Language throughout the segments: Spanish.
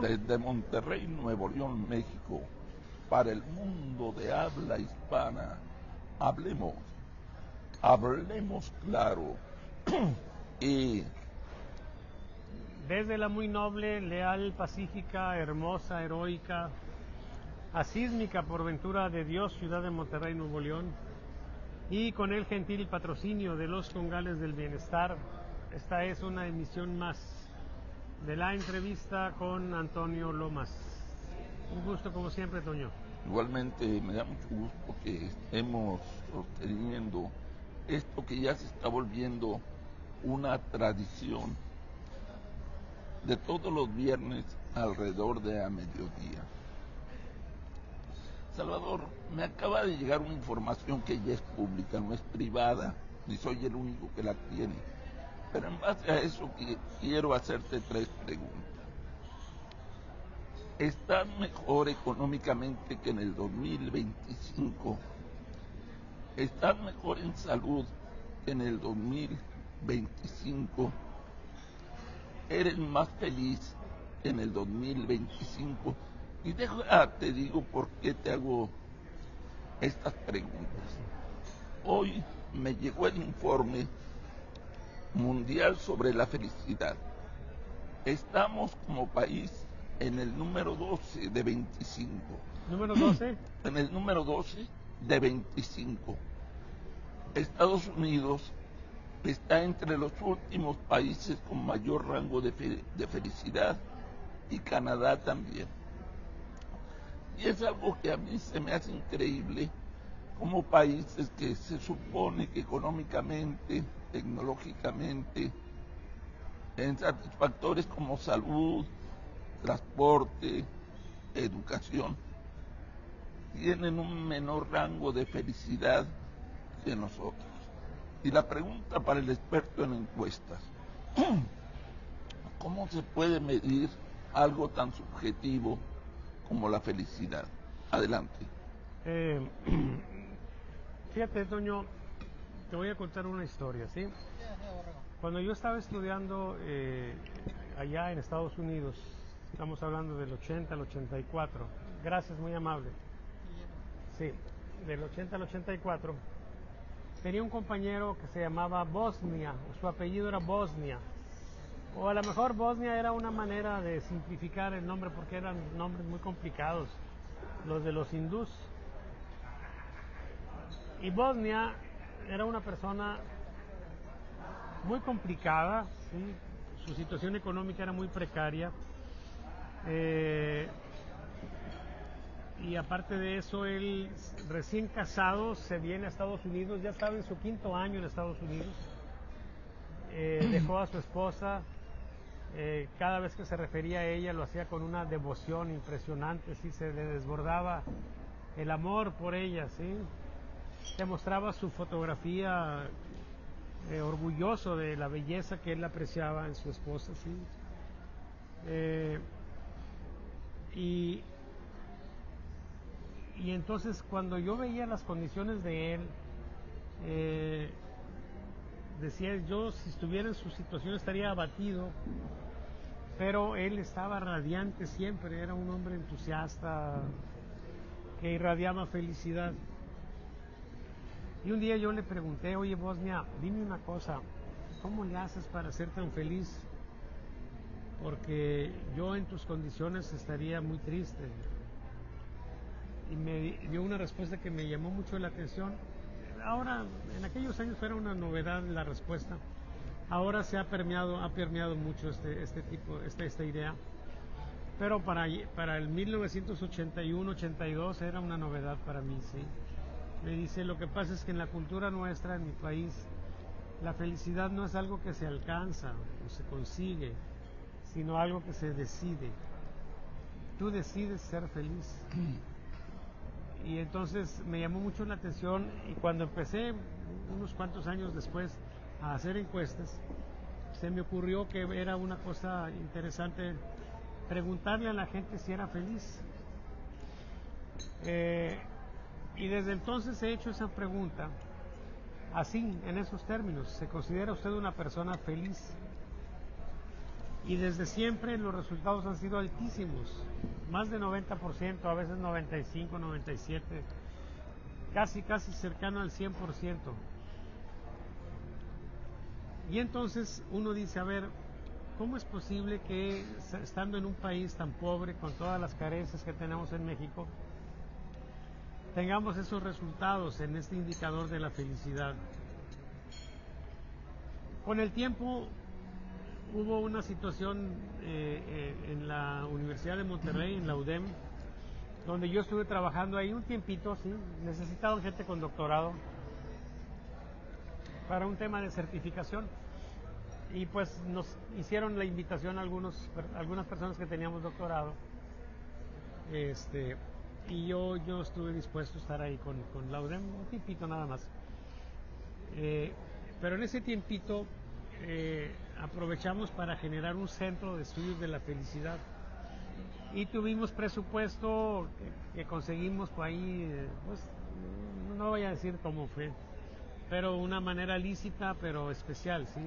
Desde Monterrey, Nuevo León, México, para el mundo de habla hispana, hablemos claro. Y desde la muy noble, leal, pacífica, hermosa, heroica, asísmica por ventura de Dios, ciudad de Monterrey, Nuevo León, y con el gentil patrocinio de los Congales del Bienestar, esta es una emisión más de la entrevista con Antonio Lomas. Un gusto como siempre, Toño. Igualmente me da mucho gusto que estemos sosteniendo esto que ya se está volviendo una tradición de todos los viernes alrededor de a mediodía. Salvador, me acaba de llegar una información que ya es pública, no es privada, ni soy el único que la tiene. Pero en base a eso quiero hacerte 3 preguntas. ¿Estás mejor económicamente que en el 2025? ¿Estás mejor en salud que en el 2025? ¿Eres más feliz que en el 2025? Y te digo por qué te hago estas preguntas. Hoy me llegó el informe mundial sobre la felicidad. Estamos como país en el número 12 de 25. ¿Número 12? En el número 12 de 25. Estados Unidos está entre los últimos países con mayor rango de felicidad, y Canadá también. Y es algo que a mí se me hace increíble, como países que se supone que económicamente, tecnológicamente, en satisfactores como salud, transporte, educación, tienen un menor rango de felicidad que nosotros. Y la pregunta para el experto en encuestas: ¿cómo se puede medir algo tan subjetivo como la felicidad? Adelante. Fíjate, Toño, te voy a contar una historia, ¿sí? Cuando yo estaba estudiando allá en Estados Unidos, estamos hablando del 80 al 84, gracias, muy amable. Sí, del 80 al 84, tenía un compañero que se llamaba Bosnia, su apellido era Bosnia, o a lo mejor Bosnia era una manera de simplificar el nombre porque eran nombres muy complicados, los de los hindús. Y Bosnia era una persona muy complicada, ¿sí? Su situación económica era muy precaria, y aparte de eso, él recién casado se viene a Estados Unidos, ya estaba en su 5.º año en Estados Unidos, dejó a su esposa, cada vez que se refería a ella lo hacía con una devoción impresionante, ¿sí? Se le desbordaba el amor por ella, ¿sí? Te mostraba su fotografía, orgulloso de la belleza que él apreciaba en su esposa, ¿sí? Y entonces cuando yo veía las condiciones de él, decía yo, si estuviera en su situación estaría abatido, pero él estaba radiante siempre, era un hombre entusiasta que irradiaba felicidad. Y un día yo le pregunté: oye, Bosnia, dime una cosa, ¿cómo le haces para ser tan feliz? Porque yo en tus condiciones estaría muy triste. Y me dio una respuesta que me llamó mucho la atención. Ahora, en aquellos años era una novedad la respuesta. Ahora ha permeado mucho esta idea. Pero para el 1981-82 era una novedad para mí, ¿sí? Me dice: lo que pasa es que en la cultura nuestra, en mi país, la felicidad no es algo que se alcanza o se consigue, sino algo que se decide. Tú decides ser feliz. Y entonces me llamó mucho la atención, y cuando empecé, unos cuantos años después, a hacer encuestas, se me ocurrió que era una cosa interesante preguntarle a la gente si era feliz. Y desde entonces he hecho esa pregunta así, en esos términos: ¿se considera usted una persona feliz? Y desde siempre los resultados han sido altísimos, más de 90%, a veces 95, 97, casi cercano al 100%. Y entonces uno dice, a ver, ¿cómo es posible que estando en un país tan pobre, con todas las carencias que tenemos en México, tengamos esos resultados en este indicador de la felicidad? Con el tiempo hubo una situación en la Universidad de Monterrey, en la UDEM, donde yo estuve trabajando ahí un tiempito, sí, necesitaban gente con doctorado para un tema de certificación, y pues nos hicieron la invitación a algunas personas que teníamos doctorado, y yo estuve dispuesto a estar ahí con la UDEM un tiempito nada más. Pero en ese tiempito aprovechamos para generar un centro de estudios de la felicidad, y tuvimos presupuesto que conseguimos por ahí, pues no voy a decir cómo fue, pero una manera lícita pero especial, sí.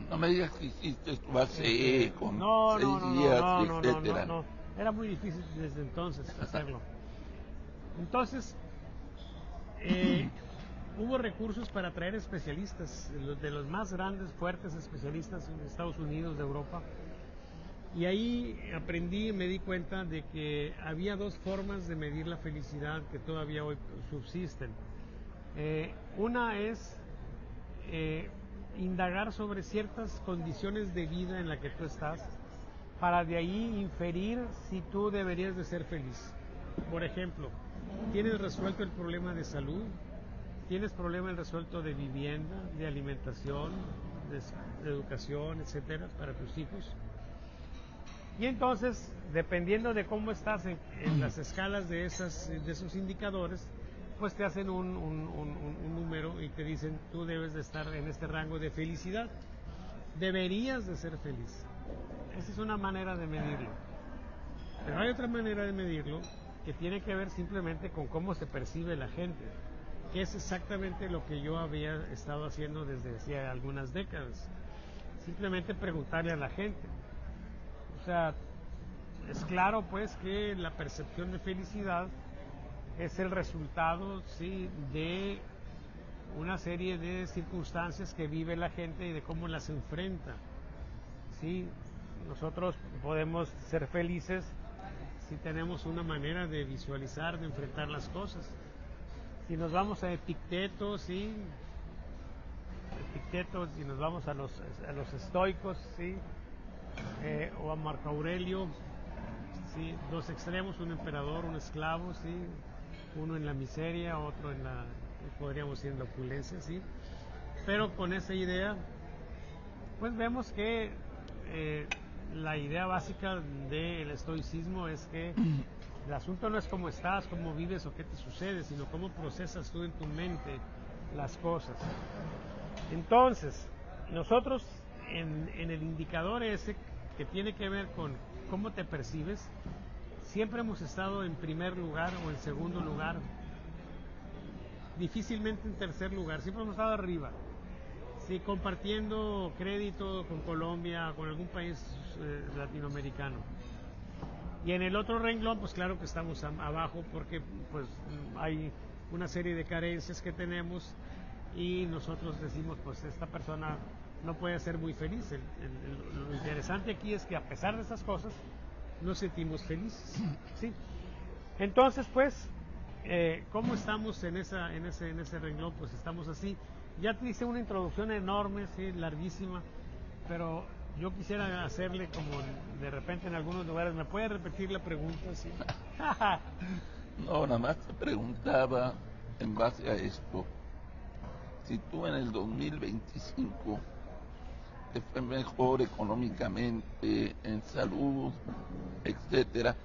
No me digas que hiciste tu base con No, 6 días, etcétera. no, era muy difícil desde entonces hacerlo. Entonces hubo recursos para traer especialistas, de los más grandes, fuertes especialistas de Estados Unidos, de Europa. Y ahí aprendí y me di cuenta de que había dos formas de medir la felicidad que todavía hoy subsisten. Una es indagar sobre ciertas condiciones de vida en la que tú estás, para de ahí inferir si tú deberías de ser feliz. Por ejemplo, ¿tienes resuelto el problema de salud? ¿Tienes problema resuelto de vivienda, de alimentación, de educación, etcétera, para tus hijos? Y entonces, dependiendo de cómo estás en las escalas de esos indicadores, pues te hacen un número y te dicen, tú debes de estar en este rango de felicidad. Deberías de ser feliz. Esa es una manera de medirlo. Pero hay otra manera de medirlo que tiene que ver simplemente con cómo se percibe la gente, que es exactamente lo que yo había estado haciendo desde hacía algunas décadas. Simplemente preguntarle a la gente. O sea, es claro pues que la percepción de felicidad es el resultado, sí, de una serie de circunstancias que vive la gente y de cómo las enfrenta. Sí, nosotros podemos ser felices si tenemos una manera de visualizar, de enfrentar las cosas. Si nos vamos a Epicteto, sí, y nos vamos a los estoicos, sí, o a Marco Aurelio, sí, dos extremos, un emperador, un esclavo, sí, uno en la miseria, otro en la, podríamos decir, en la opulencia, sí. Pero con esa idea, pues vemos que la idea básica del estoicismo es que el asunto no es cómo estás, cómo vives o qué te sucede, sino cómo procesas tú en tu mente las cosas. Entonces, nosotros en el indicador ese que tiene que ver con cómo te percibes, siempre hemos estado en primer lugar o en segundo lugar, difícilmente en tercer lugar, siempre hemos estado arriba. Sí, compartiendo crédito con Colombia, con algún país latinoamericano. Y en el otro renglón, pues claro que estamos abajo porque pues hay una serie de carencias que tenemos y nosotros decimos, pues esta persona no puede ser muy feliz. Lo interesante aquí es que a pesar de esas cosas, nos sentimos felices. ¿Sí? Entonces, pues, ¿cómo estamos en ese renglón? Pues estamos así. Ya te hice una introducción enorme, sí, larguísima, pero yo quisiera hacerle como de repente en algunos lugares. ¿Me puede repetir la pregunta? Sí. No, nada más te preguntaba en base a esto, si tú en el 2025 te fue mejor económicamente, en salud, etcétera,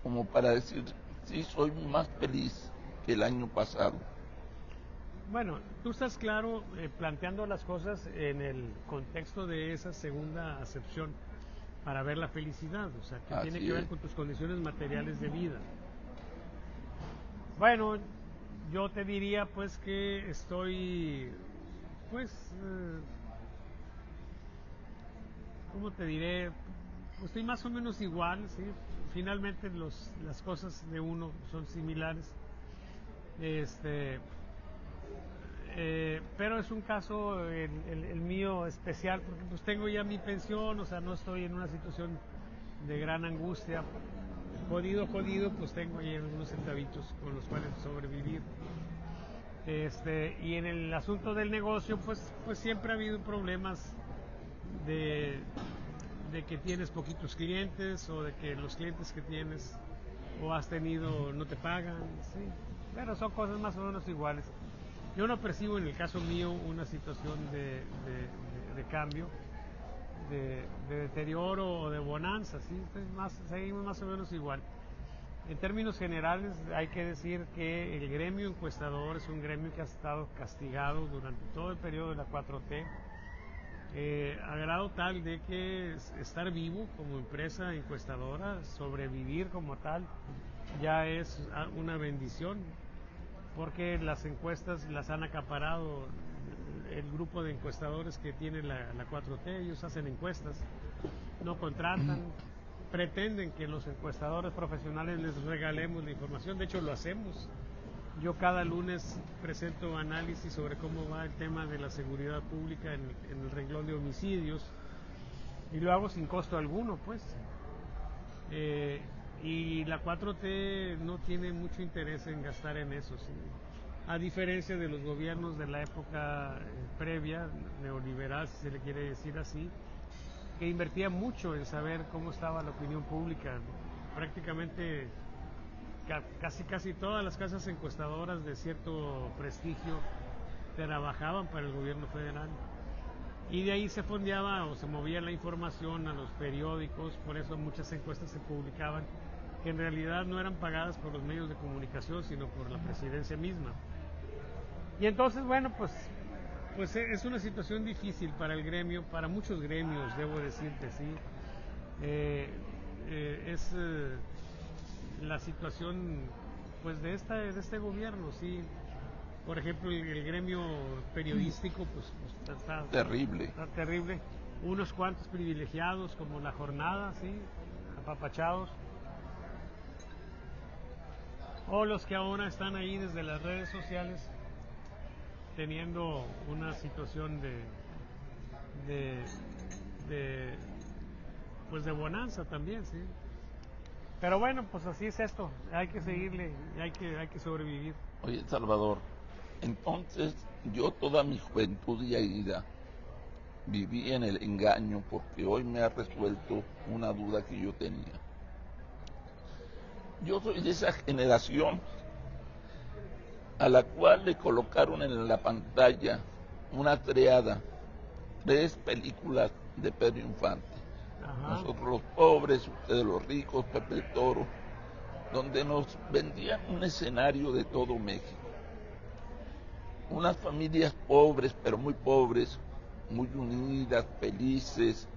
como para decir, sí, soy más feliz que el año pasado. Bueno, tú estás claro planteando las cosas en el contexto de esa segunda acepción para ver la felicidad, o sea, que Así tiene que ver es. con tus condiciones materiales de vida. Bueno, yo te diría pues que estoy pues ¿cómo te diré? Pues estoy más o menos igual, ¿sí? Finalmente las cosas de uno son similares. Pero es un caso el mío especial porque pues tengo ya mi pensión, o sea, no estoy en una situación de gran angustia. Jodido, pues tengo ahí algunos centavitos con los cuales sobrevivir. Y en el asunto del negocio, pues siempre ha habido problemas de que tienes poquitos clientes o de que los clientes que tienes o has tenido no te pagan, sí. Pero son cosas más o menos iguales. Yo no percibo en el caso mío una situación de cambio, de deterioro o de bonanza, ¿sí? Seguimos más o menos igual. En términos generales hay que decir que el gremio encuestador es un gremio que ha estado castigado durante todo el periodo de la 4T, a grado tal de que estar vivo como empresa encuestadora, sobrevivir como tal, ya es una bendición, porque las encuestas las han acaparado el grupo de encuestadores que tiene la 4T. Ellos hacen encuestas, no contratan, pretenden que los encuestadores profesionales les regalemos la información, de hecho lo hacemos. Yo cada lunes presento análisis sobre cómo va el tema de la seguridad pública en el renglón de homicidios, y lo hago sin costo alguno, pues. Y la 4T no tiene mucho interés en gastar en eso, ¿sí? A diferencia de los gobiernos de la época previa, neoliberal, si se le quiere decir así, que invertía mucho en saber cómo estaba la opinión pública. Prácticamente casi todas las casas encuestadoras de cierto prestigio trabajaban para el gobierno federal, y de ahí se fondeaba o se movía la información a los periódicos. Por eso muchas encuestas se publicaban que en realidad no eran pagadas por los medios de comunicación, sino por la presidencia misma. Y entonces, bueno, pues es una situación difícil para el gremio, para muchos gremios, debo decirte, sí. La situación, pues, de este gobierno, sí. Por ejemplo, el gremio periodístico, pues está terrible. Está terrible. Unos cuantos privilegiados, como La Jornada, sí, apapachados. O los que ahora están ahí desde las redes sociales, teniendo una situación pues de bonanza también, sí. Pero bueno, pues así es esto, hay que seguirle, hay que sobrevivir. Oye, Salvador, entonces yo toda mi juventud y vida viví en el engaño, porque hoy me ha resuelto una duda que yo tenía. Yo soy de esa generación a la cual le colocaron en la pantalla una triada, 3 películas de Pedro Infante. Ajá. Nosotros los pobres, ustedes los ricos, Pepe el Toro, donde nos vendían un escenario de todo México. Unas familias pobres, pero muy pobres, muy unidas, felices,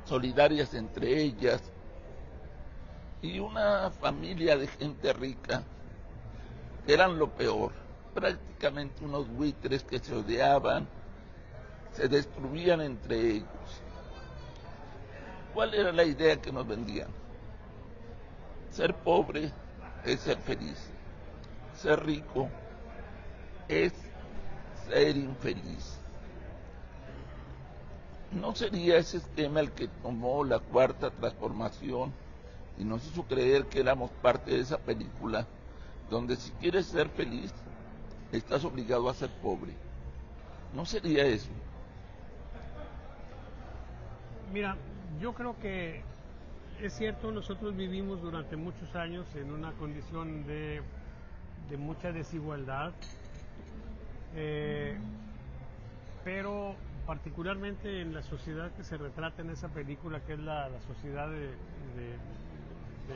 solidarias entre ellas, y una familia de gente rica que eran lo peor, prácticamente unos buitres que se odiaban, se destruían entre ellos. ¿Cuál era la idea que nos vendían? Ser pobre es ser feliz, ser rico es ser infeliz. ¿No sería ese esquema el que tomó la Cuarta Transformación y nos hizo creer que éramos parte de esa película, donde si quieres ser feliz, estás obligado a ser pobre? ¿No sería eso? Mira, yo creo que es cierto, nosotros vivimos durante muchos años en una condición de mucha desigualdad, pero particularmente en la sociedad que se retrata en esa película, que es la sociedad de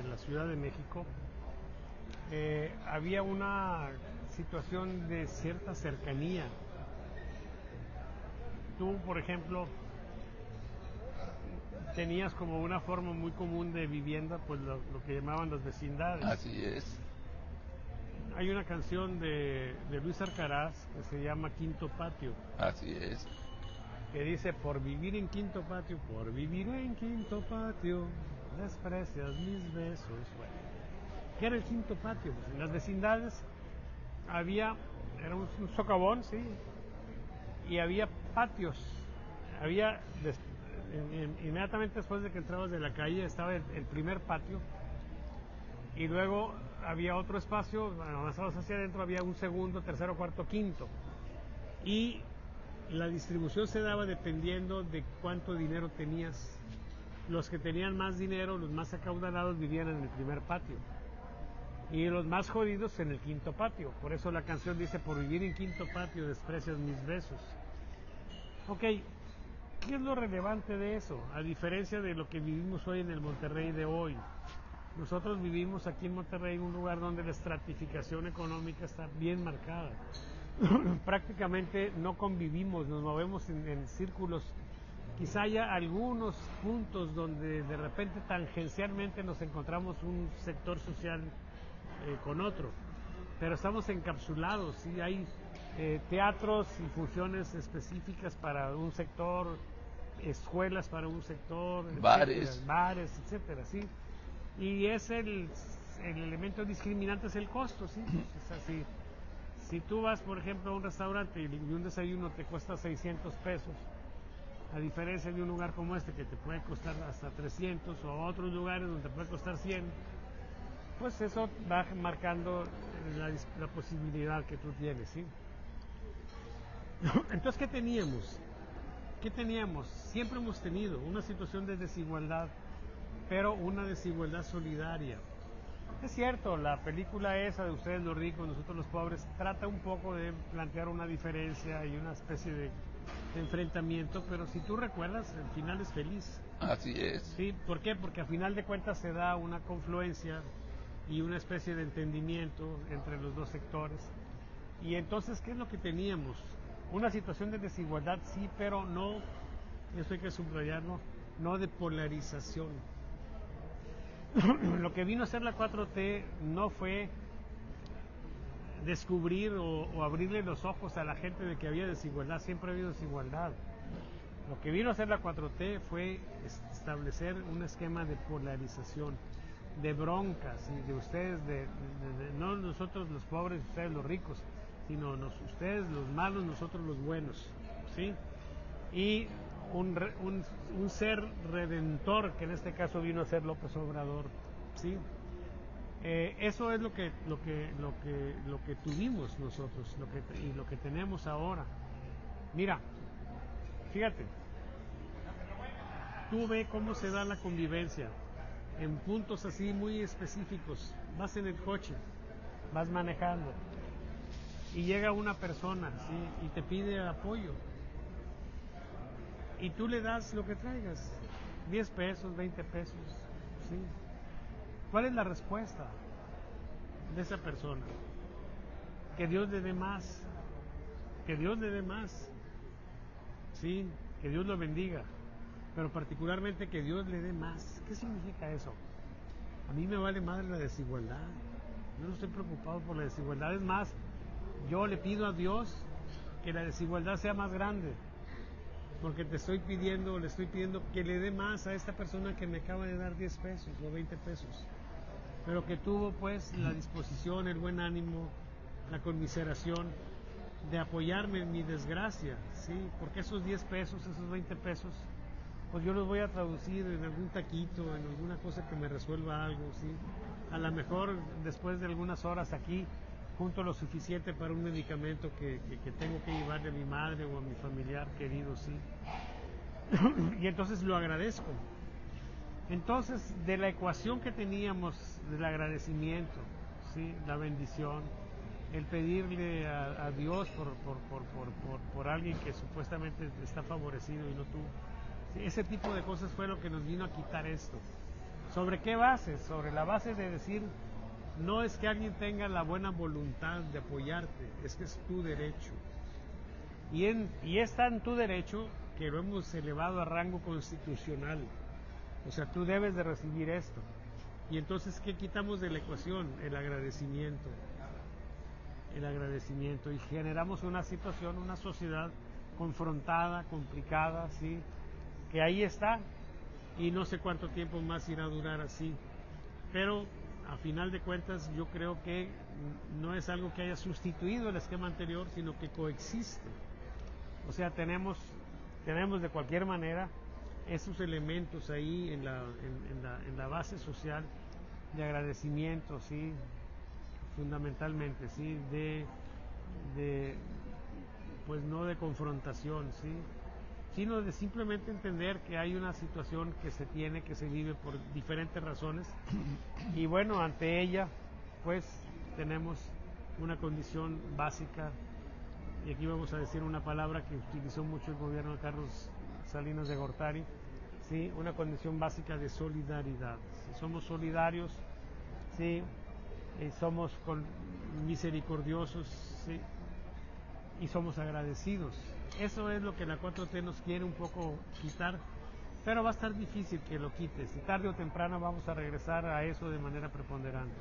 la Ciudad de México, había una situación de cierta cercanía. Tú, por ejemplo, tenías como una forma muy común de vivienda, pues lo que llamaban las vecindades. Así es. Hay una canción de Luis Arcaraz que se llama Quinto Patio. Así es. que dice, por vivir en quinto patio, desprecias mis besos. Bueno, ¿qué era el quinto patio? Pues en las vecindades era un socavón, sí, y había patios. Inmediatamente después de que entrabas de la calle estaba el primer patio, y luego había otro espacio, avanzabas hacia adentro, había un segundo, tercero, cuarto, quinto, y la distribución se daba dependiendo de cuánto dinero tenías. Los que tenían más dinero, los más acaudalados, vivían en el primer patio, y los más jodidos en el quinto patio. Por eso la canción dice, por vivir en quinto patio desprecias mis besos. Ok, ¿qué es lo relevante de eso? A diferencia de lo que vivimos hoy en el Monterrey de hoy. Nosotros vivimos aquí en Monterrey, un lugar donde la estratificación económica está bien marcada. Prácticamente no convivimos, nos movemos en círculos. Quizá haya algunos puntos donde de repente tangencialmente nos encontramos un sector social con otro, pero estamos encapsulados, ¿sí? Hay teatros y funciones específicas para un sector, escuelas para un sector, bares, etcétera, ¿sí? Y es el elemento discriminante es el costo, ¿sí? Es así. Si tú vas, por ejemplo, a un restaurante y un desayuno te cuesta 600 pesos, a diferencia de un lugar como este que te puede costar hasta 300, o otros lugares donde te puede costar 100, pues eso va marcando la posibilidad que tú tienes, ¿sí? Entonces, ¿qué teníamos? Siempre hemos tenido una situación de desigualdad, pero una desigualdad solidaria. Es cierto, la película esa de Ustedes los ricos, nosotros los pobres, trata un poco de plantear una diferencia y una especie de enfrentamiento, pero si tú recuerdas, el final es feliz. Así es. ¿Sí? ¿Por qué? Porque a final de cuentas se da una confluencia y una especie de entendimiento entre los dos sectores. Y entonces, ¿qué es lo que teníamos? Una situación de desigualdad, sí, pero no, eso hay que subrayarlo, no de polarización. Lo que vino a hacer la 4T no fue descubrir o abrirle los ojos a la gente de que había desigualdad, siempre ha habido desigualdad. Lo que vino a hacer la 4T fue establecer un esquema de polarización, de broncas, y de ustedes, no nosotros los pobres, ustedes los ricos, sino ustedes los malos, nosotros los buenos, ¿sí? Y un ser redentor, que en este caso vino a ser López Obrador, ¿sí? Eso es lo que tuvimos nosotros, y lo que tenemos ahora. Mira, fíjate, tú ve cómo se da la convivencia en puntos así muy específicos. Vas en el coche, vas manejando, y llega una persona, ¿sí? Y te pide apoyo, y tú le das lo que traigas, 10 pesos, 20 pesos, ¿sí? ¿Cuál es la respuesta de esa persona? Que Dios le dé más, que Dios le dé más, ¿sí? Que Dios lo bendiga, pero particularmente que Dios le dé más. ¿Qué significa eso? A mí me vale madre la desigualdad, yo no estoy preocupado por la desigualdad. Es más, yo le pido a Dios que la desigualdad sea más grande, porque le estoy pidiendo que le dé más a esta persona que me acaba de dar 10 pesos o 20 pesos, pero que tuvo pues la disposición, el buen ánimo, la conmiseración de apoyarme en mi desgracia, ¿sí? Porque esos 10 pesos, esos 20 pesos, pues yo los voy a traducir en algún taquito, en alguna cosa que me resuelva algo, ¿sí? A lo mejor después de algunas horas aquí junto lo suficiente para un medicamento que tengo que llevarle a mi madre o a mi familiar querido, ¿sí? Y entonces lo agradezco. Entonces, de la ecuación que teníamos del agradecimiento, ¿sí? La bendición, el pedirle a Dios por alguien que supuestamente está favorecido y no tú, ¿sí? Ese tipo de cosas fue lo que nos vino a quitar esto. ¿Sobre qué base? Sobre la base de decir, no es que alguien tenga la buena voluntad de apoyarte, es que es tu derecho. Y es tan tu derecho que lo hemos elevado a rango constitucional. O sea, tú debes de recibir esto. Y entonces, ¿qué quitamos de la ecuación? El agradecimiento. Y generamos una situación, una sociedad confrontada, complicada, ¿sí? Que ahí está y no sé cuánto tiempo más irá a durar así. Pero a final de cuentas yo creo que no es algo que haya sustituido el esquema anterior, sino que coexiste. O sea, tenemos de cualquier manera esos elementos ahí en la base social de agradecimiento, ¿sí? Fundamentalmente, ¿sí? Pues no de confrontación, ¿sí? Sino de simplemente entender que hay una situación que se tiene, que se vive por diferentes razones, y bueno, ante ella pues tenemos una condición básica, y aquí vamos a decir una palabra que utilizó mucho el gobierno de Carlos Salinas de Gortari, ¿sí? Una condición básica de solidaridad. Si somos solidarios, ¿sí? Somos misericordiosos, ¿sí? Y somos agradecidos. Eso es lo que la 4T nos quiere un poco quitar, pero va a estar difícil que lo quites, y tarde o temprano vamos a regresar a eso de manera preponderante.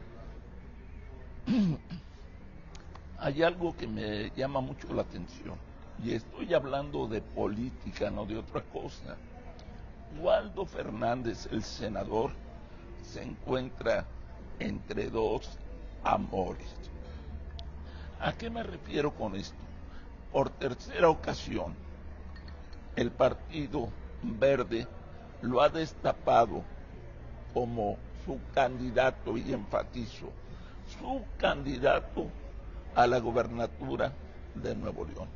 Hay algo que me llama mucho la atención, y estoy hablando de política, no de otra cosa. Waldo Fernández, el senador, se encuentra entre dos amores. ¿A qué me refiero con esto? Por tercera ocasión, el Partido Verde lo ha destapado como su candidato, y enfatizo, su candidato a la gobernatura de Nuevo León.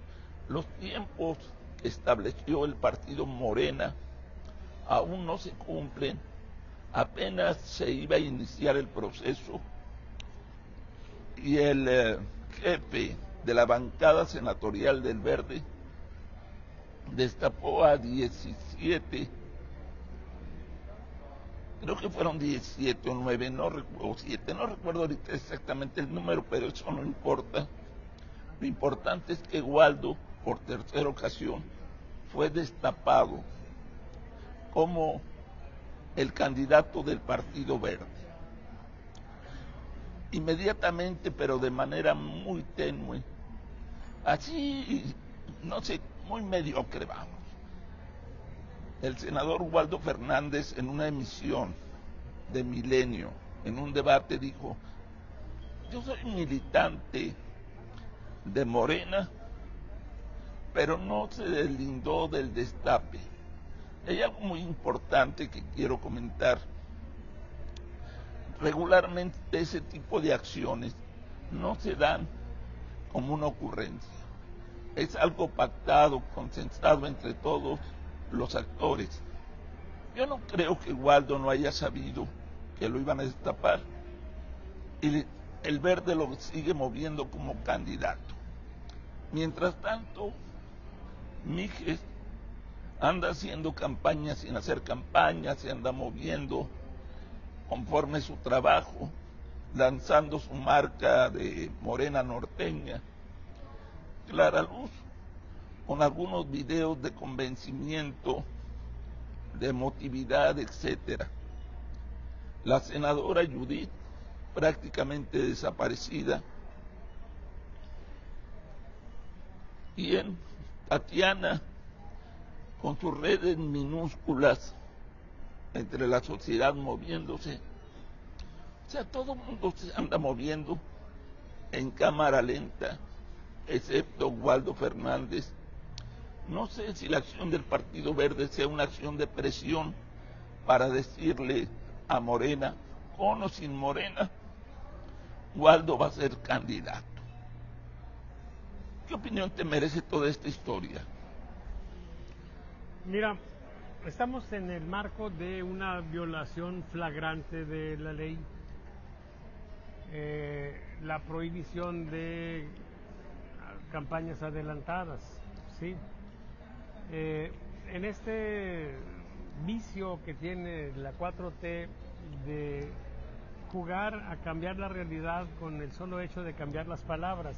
Los tiempos que estableció el partido Morena aún no se cumplen, apenas se iba a iniciar el proceso, y el jefe de la bancada senatorial del Verde destapó a 17, creo que fueron 17 o 9, o 7, no recuerdo ahorita exactamente el número, pero eso no importa. Lo importante es que Waldo, por tercera ocasión, fue destapado como el candidato del Partido Verde. Inmediatamente, pero de manera muy tenue, así, no sé, muy mediocre, vamos. El senador Waldo Fernández, en una emisión de Milenio, en un debate, dijo: yo soy militante de Morena, pero no se deslindó del destape. Hay algo muy importante que quiero comentar. Regularmente ese tipo de acciones no se dan como una ocurrencia. Es algo pactado, consensado entre todos los actores. Yo no creo que Waldo no haya sabido que lo iban a destapar, y el Verde lo sigue moviendo como candidato. Mientras tanto, Mijes anda haciendo campaña sin hacer campaña, se anda moviendo conforme su trabajo, lanzando su marca de Morena norteña, Clara Luz, con algunos videos de convencimiento, de emotividad, etcétera. La senadora Judith, prácticamente desaparecida, y en Tatiana, con sus redes minúsculas entre la sociedad moviéndose. O sea, todo el mundo se anda moviendo en cámara lenta, excepto Waldo Fernández. No sé si la acción del Partido Verde sea una acción de presión para decirle a Morena, con o sin Morena, Waldo va a ser candidato. ¿Qué opinión te merece toda esta historia? Mira, estamos en el marco de una violación flagrante de la ley, la prohibición de campañas adelantadas, ¿sí? En este vicio que tiene la 4T de jugar a cambiar la realidad con el solo hecho de cambiar las palabras,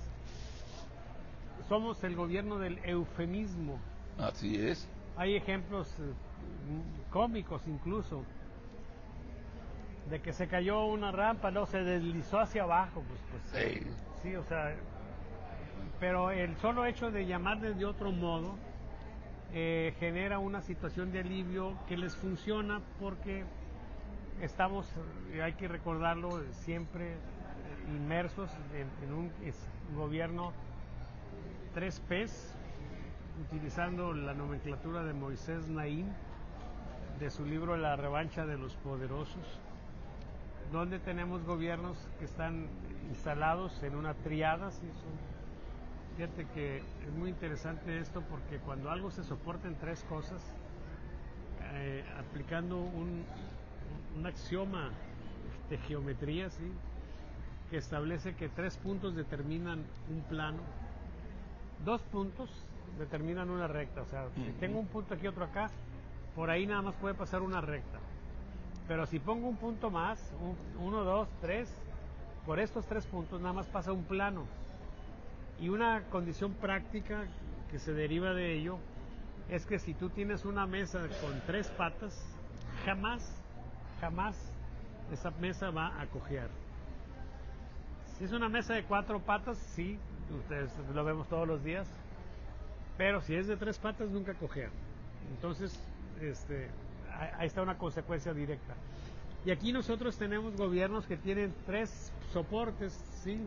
somos el gobierno del eufemismo. Así es. Hay ejemplos cómicos incluso, de que se cayó una rampa, no, se deslizó hacia abajo, sí, o sea, pero el solo hecho de llamarles de otro modo, genera una situación de alivio que les funciona porque estamos, hay que recordarlo, siempre inmersos en un gobierno 3Ps, utilizando la nomenclatura de Moisés Naim, de su libro La revancha de los poderosos, donde tenemos gobiernos que están instalados en una triada. ¿Sí? Fíjate que es muy interesante esto porque cuando algo se soporta en tres cosas, aplicando un axioma de geometría, ¿sí? Que establece que 3 puntos determinan un plano, 2 puntos determinan una recta. O sea, si tengo un punto aquí, otro acá, por ahí nada más puede pasar una recta. Pero si pongo un punto más, 1, 2, 3, por estos 3 puntos nada más pasa un plano. Y una condición práctica que se deriva de ello es que si tú tienes una mesa con 3 patas, jamás esa mesa va a cojear. Si es una mesa de 4 patas, sí, ustedes lo vemos todos los días, pero si es de 3 patas nunca cojea. Entonces, ahí está una consecuencia directa. Y aquí nosotros tenemos gobiernos que tienen 3 soportes, sí,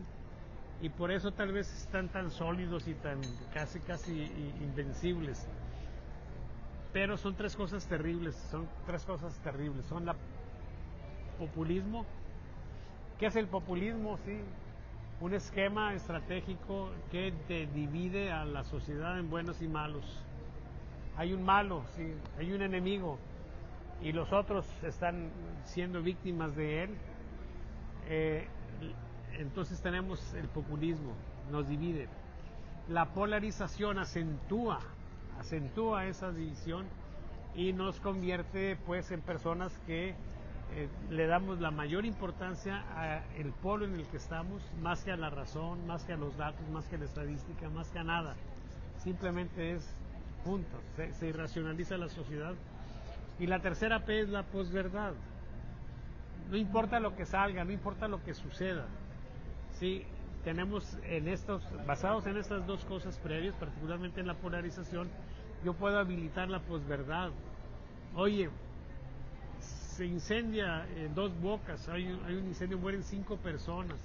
y por eso tal vez están tan sólidos y tan casi invencibles. Pero son 3 cosas terribles, son la populismo. ¿Qué es el populismo? Sí, un esquema estratégico que te divide a la sociedad en buenos y malos. Hay un malo, sí, hay un enemigo, y los otros están siendo víctimas de él. Entonces tenemos el populismo, nos divide. La polarización acentúa esa división y nos convierte pues en personas que le damos la mayor importancia al polo en el que estamos, más que a la razón, más que a los datos, más que a la estadística, más que a nada. Simplemente es punto, se irracionaliza la sociedad. Y la tercera P es la posverdad. No importa lo que salga, no importa lo que suceda. Sí, tenemos basados en estas 2 cosas previas, particularmente en la polarización, yo puedo habilitar la posverdad. Oye, se incendia en 2 Bocas, hay un incendio, mueren 5 personas.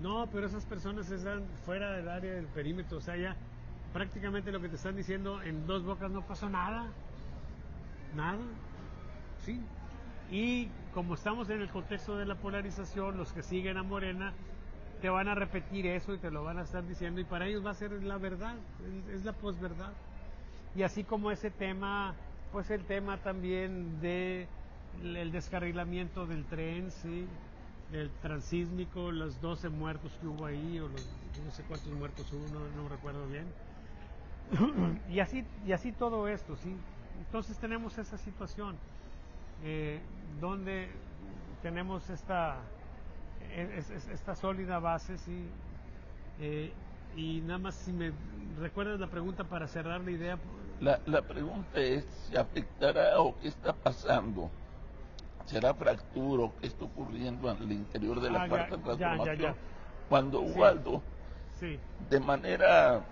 No, pero esas personas están fuera del área del perímetro, o sea, ya prácticamente lo que te están diciendo, en 2 Bocas no pasó nada, ¿sí? Y como estamos en el contexto de la polarización, los que siguen a Morena te van a repetir eso y te lo van a estar diciendo, y para ellos va a ser la verdad, es la posverdad. Y así como ese tema, pues el tema también de el descarrilamiento del tren, ¿sí? El transísmico, los 12 muertos que hubo ahí, o no sé cuántos muertos hubo, no recuerdo bien. y así todo esto, ¿sí? Entonces tenemos esa situación donde tenemos esta sólida base, ¿sí? Y nada más, si me recuerdas la pregunta para cerrar la idea. La pregunta es, ¿se afectará o qué está pasando? ¿Será fractura o qué está ocurriendo en el interior de la cuarta transformación? Ya. Cuando Sí, Waldo, sí, de manera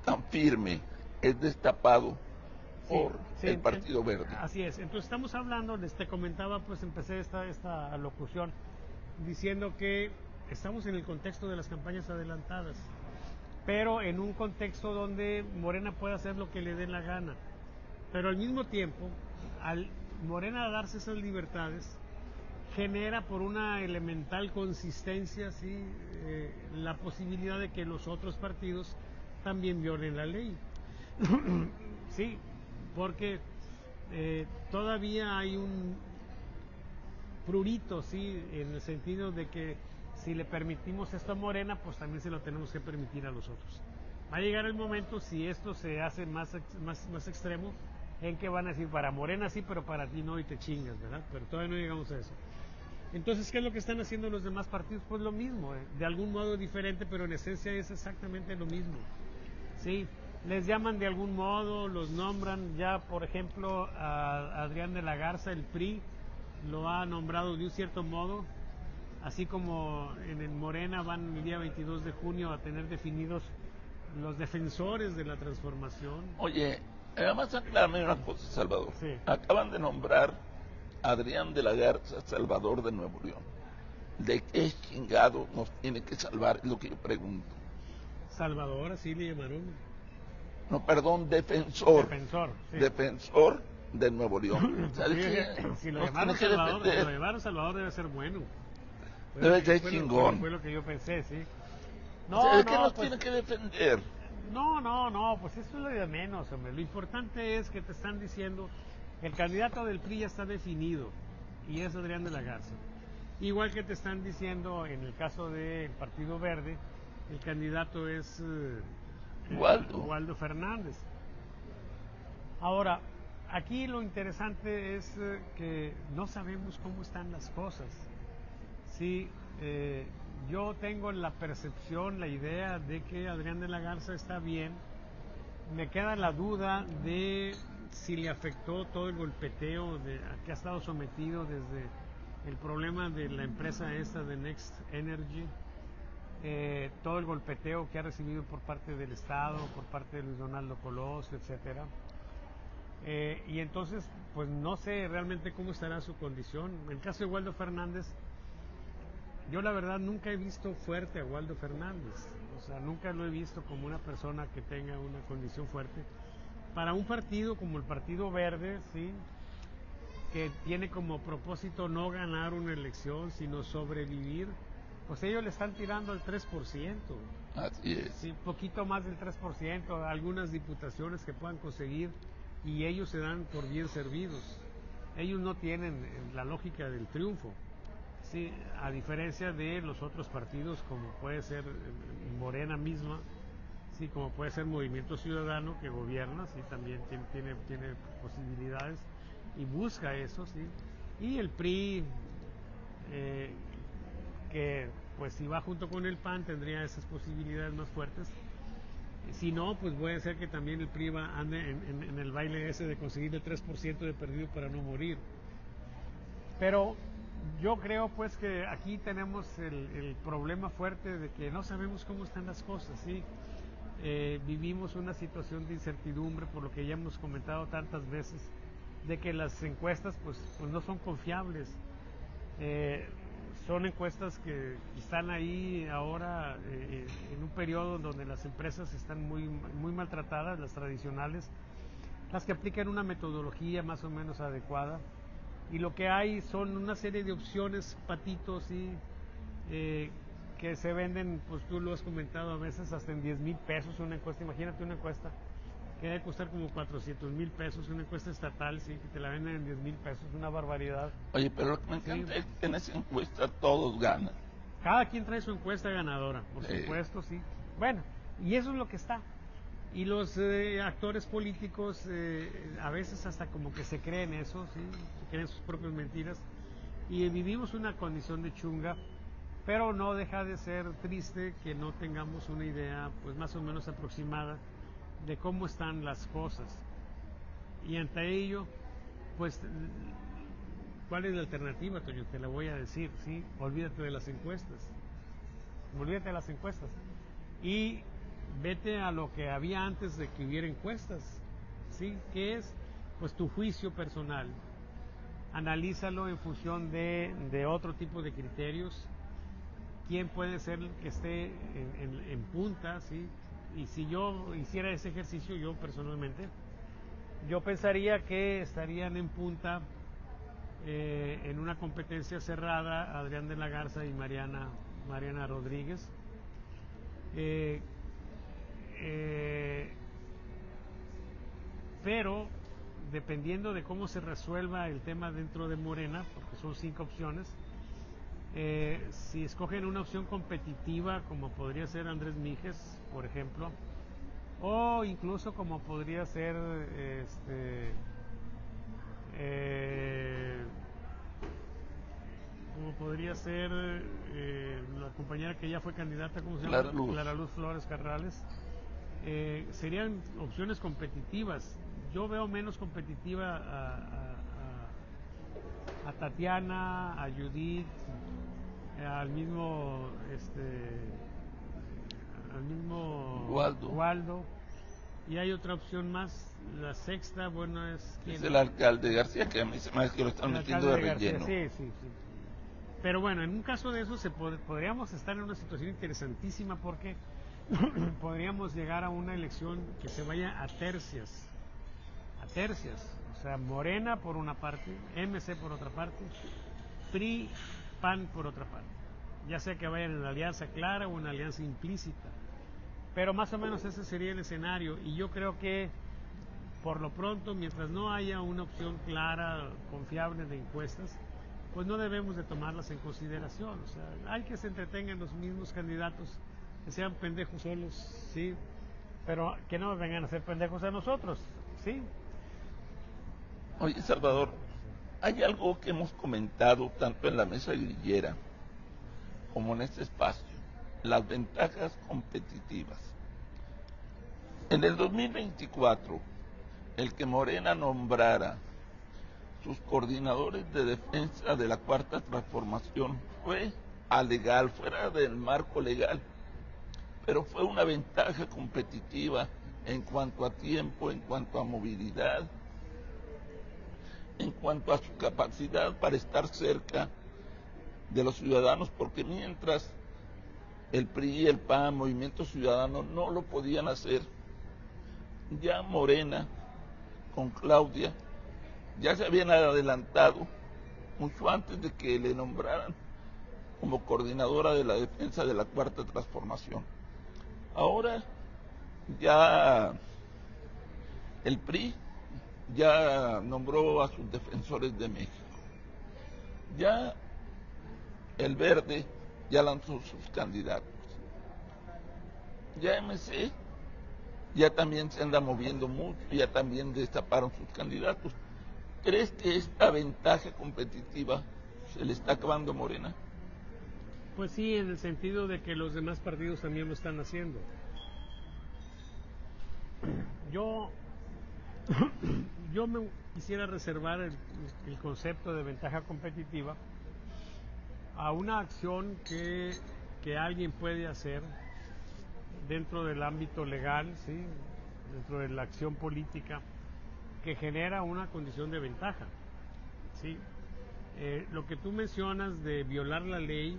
tan firme, es destapado por el Partido Verde. Así es. Entonces estamos hablando, te comentaba, pues empecé esta locución diciendo que estamos en el contexto de las campañas adelantadas, pero en un contexto donde Morena puede hacer lo que le dé la gana. Pero al mismo tiempo, al Morena darse esas libertades, genera por una elemental consistencia, ¿sí? La posibilidad de que los otros partidos también violen la ley. Sí, porque todavía hay un prurito, ¿sí? En el sentido de que si le permitimos esto a Morena, pues también se lo tenemos que permitir a los otros. Va a llegar el momento, si esto se hace más extremo, en que van a decir, para Morena sí, pero para ti no, y te chingas, ¿verdad? Pero todavía no llegamos a eso. Entonces, ¿qué es lo que están haciendo los demás partidos? Pues lo mismo, de algún modo diferente, pero en esencia es exactamente lo mismo. Sí, les llaman de algún modo, los nombran. Ya, por ejemplo, a Adrián de la Garza, el PRI, lo ha nombrado de un cierto modo, así como en el Morena van el día 22 de junio a tener definidos los defensores de la transformación. Oye, además aclárame una cosa, Salvador. Sí. Acaban de nombrar a Adrián de la Garza, Salvador de Nuevo León. ¿De qué chingado nos tiene que salvar? Es lo que yo pregunto. Salvador, así le llamaron. No, perdón, defensor. Defensor, sí. Defensor de Nuevo León. ¿Sabes Sí, qué? si lo Nos llamaron tiene que Salvador, defender. si lo llamaron Salvador debe ser bueno. Debe ser Fue chingón. fue lo que yo pensé, sí. O sea, ¿de qué No, nos pues, tiene que defender? no, pues eso es lo de menos, hombre. Lo importante es que te están diciendo que el candidato del PRI ya está definido y es Adrián de la Garza. Igual que te están diciendo en el caso del Partido Verde, el candidato es Waldo Fernández. Ahora, aquí lo interesante es que no sabemos cómo están las cosas. Sí, yo tengo la percepción, la idea de que Adrián de la Garza está bien. Me queda la duda de si le afectó todo el golpeteo a que ha estado sometido desde el problema de la empresa esta de Next Energy, todo el golpeteo que ha recibido por parte del Estado, por parte de Luis Donaldo Colosio, etcétera. Y entonces, pues no sé realmente cómo estará su condición. En el caso de Waldo Fernández, yo la verdad nunca he visto fuerte a Waldo Fernández, o sea, nunca lo he visto como una persona que tenga una condición fuerte. Para un partido como el Partido Verde, ¿sí?, que tiene como propósito no ganar una elección, sino sobrevivir, pues ellos le están tirando al 3%. Así es. Sí, poquito más del 3%, algunas diputaciones que puedan conseguir, y ellos se dan por bien servidos. Ellos no tienen la lógica del triunfo. Sí, a diferencia de los otros partidos como puede ser Morena misma, sí, como puede ser Movimiento Ciudadano que gobierna, sí, también tiene posibilidades y busca eso, sí, y el PRI, que pues si va junto con el PAN tendría esas posibilidades más fuertes. Si no, pues puede ser que también el PRI ande en el baile ese de conseguir el 3% de perdido para no morir. Pero yo creo pues que aquí tenemos el problema fuerte de que no sabemos cómo están las cosas, ¿sí? Vivimos una situación de incertidumbre, por lo que ya hemos comentado tantas veces, de que las encuestas pues no son confiables. Son encuestas que están ahí ahora en un periodo donde las empresas están muy maltratadas, las tradicionales, las que aplican una metodología más o menos adecuada. Y lo que hay son una serie de opciones, patitos, ¿sí?, que se venden, pues tú lo has comentado a veces, hasta en 10,000 pesos una encuesta. Imagínate una encuesta que debe costar como 400,000 pesos, una encuesta estatal, sí, que te la venden en 10,000 pesos, una barbaridad. Oye, pero lo que me encanta es que en esa encuesta todos ganan. Cada quien trae su encuesta ganadora, por supuesto, sí. Bueno, y eso es lo que está. Y los actores políticos a veces hasta como que se creen eso, ¿sí?, se creen sus propias mentiras, y vivimos una condición de chunga, pero no deja de ser triste que no tengamos una idea pues más o menos aproximada de cómo están las cosas. Y ante ello, pues, ¿cuál es la alternativa, Toño? Te la voy a decir, ¿sí? Olvídate de las encuestas. Olvídate de las encuestas. Y vete a lo que había antes de que hubiera encuestas, ¿sí? ¿Qué es? Pues tu juicio personal. Analízalo en función de otro tipo de criterios. ¿Quién puede ser el que esté en punta, ¿sí? Y si yo hiciera ese ejercicio, yo personalmente, yo pensaría que estarían en punta en una competencia cerrada Adrián de la Garza y Mariana Rodríguez. Pero dependiendo de cómo se resuelva el tema dentro de Morena, porque son 5 opciones, si escogen una opción competitiva como podría ser Andrés Mijes, por ejemplo, o incluso como podría ser la compañera que ya fue candidata, ¿cómo se llama? Clara Luz Flores Carrales. Serían opciones competitivas. Yo veo menos competitiva a Tatiana, a Judith, al mismo al mismo Waldo. Waldo. Y hay otra opción más, la sexta, bueno, es... Es el alcalde García, que a mí se me hace que lo están el metiendo de alcalde García, relleno. sí. Pero bueno, en un caso de eso podríamos estar en una situación interesantísima porque podríamos llegar a una elección que se vaya a tercias, o sea, Morena por una parte, MC por otra parte, PRI, PAN por otra parte, ya sea que vayan en la alianza clara o en la alianza implícita, pero más o menos ese sería el escenario, y yo creo que por lo pronto, mientras no haya una opción clara, confiable de encuestas, pues no debemos de tomarlas en consideración. O sea, hay que se entretengan los mismos candidatos, que sean pendejos solos, sí, pero que no vengan a ser pendejos a nosotros, sí. Oye, Salvador, hay algo que hemos comentado tanto en la mesa grillera como en este espacio, las ventajas competitivas. En el 2024, el que Morena nombrara sus coordinadores de defensa de la Cuarta Transformación fue alegal, fuera del marco legal, pero fue una ventaja competitiva en cuanto a tiempo, en cuanto a movilidad, en cuanto a su capacidad para estar cerca de los ciudadanos, porque mientras el PRI, el PAN, Movimiento Ciudadano no lo podían hacer, ya Morena con Claudia ya se habían adelantado mucho antes de que le nombraran como coordinadora de la defensa de la Cuarta Transformación. Ahora ya el PRI ya nombró a sus defensores de México. Ya el Verde ya lanzó sus candidatos. Ya MC ya también se anda moviendo mucho, ya también destaparon sus candidatos. ¿Crees que esta ventaja competitiva se le está acabando a Morena? Pues sí, en el sentido de que los demás partidos también lo están haciendo. Yo me quisiera reservar el concepto de ventaja competitiva a una acción que alguien puede hacer dentro del ámbito legal, ¿sí? Dentro de la acción política, que genera una condición de ventaja, ¿sí? Lo que tú mencionas de violar la ley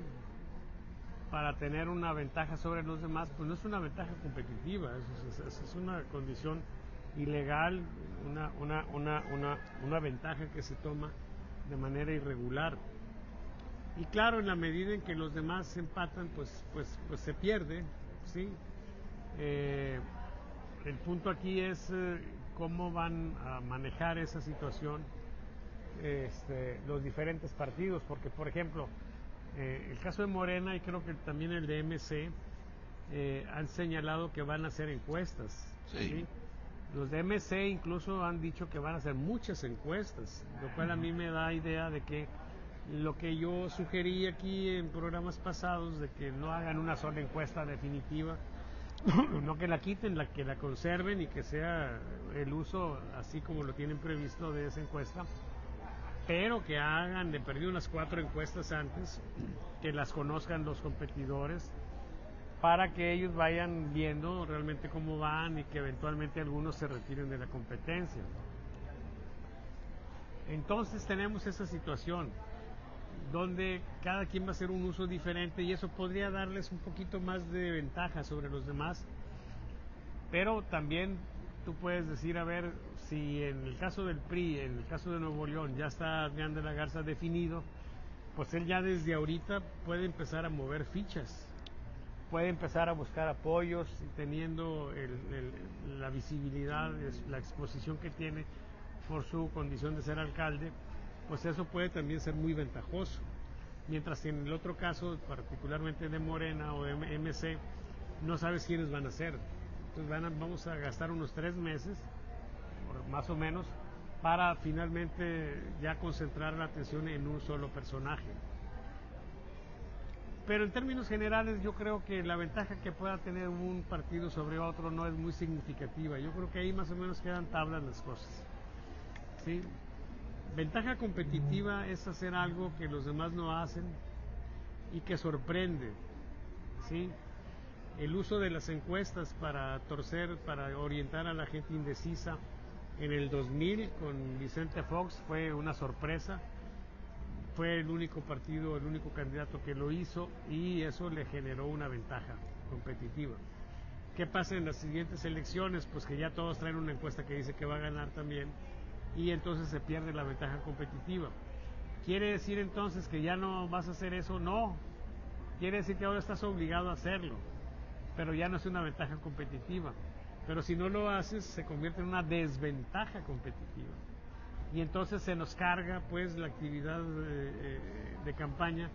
para tener una ventaja sobre los demás, pues no es una ventaja competitiva, es una condición ilegal, una ventaja que se toma de manera irregular. Y claro, en la medida en que los demás se empatan, pues se pierde, ¿sí? El punto aquí es cómo van a manejar esa situación los diferentes partidos, porque por ejemplo, el caso de Morena y creo que también el de MC han señalado que van a hacer encuestas. Sí. ¿Sí? Los de MC incluso han dicho que van a hacer muchas encuestas, lo cual a mí me da idea de que lo que yo sugerí aquí en programas pasados, de que no hagan una sola encuesta definitiva, no que la quiten, que la conserven y que sea el uso así como lo tienen previsto de esa encuesta, pero que hagan de perdido unas 4 encuestas antes, que las conozcan los competidores, para que ellos vayan viendo realmente cómo van y que eventualmente algunos se retiren de la competencia. Entonces tenemos esa situación donde cada quien va a hacer un uso diferente y eso podría darles un poquito más de ventaja sobre los demás, pero también tú puedes decir, a ver, si en el caso del PRI, en el caso de Nuevo León, ya está Adrián de la Garza definido, pues él ya desde ahorita puede empezar a mover fichas, puede empezar a buscar apoyos y teniendo la visibilidad, la exposición que tiene por su condición de ser alcalde, pues eso puede también ser muy ventajoso. Mientras que en el otro caso, particularmente de Morena o de MC, no sabes quiénes van a ser. Entonces vamos a gastar unos 3 meses, más o menos, para finalmente ya concentrar la atención en un solo personaje. Pero en términos generales yo creo que la ventaja que pueda tener un partido sobre otro no es muy significativa. Yo creo que ahí más o menos quedan tablas las cosas, ¿sí? Ventaja competitiva es hacer algo que los demás no hacen y que sorprende, ¿sí? el uso de las encuestas para torcer, para orientar a la gente indecisa en el 2000 con Vicente Fox fue una sorpresa. Fue el único partido, el único candidato que lo hizo y eso le generó una ventaja competitiva. ¿Qué pasa en las siguientes elecciones? Pues que ya todos traen una encuesta que dice que va a ganar también y entonces se pierde la ventaja competitiva. ¿Quiere decir entonces que ya no vas a hacer eso? No. Quiere decir que ahora estás obligado a hacerlo, pero ya no es una ventaja competitiva. Pero si no lo haces, se convierte en una desventaja competitiva. Y entonces se nos carga pues la actividad de campaña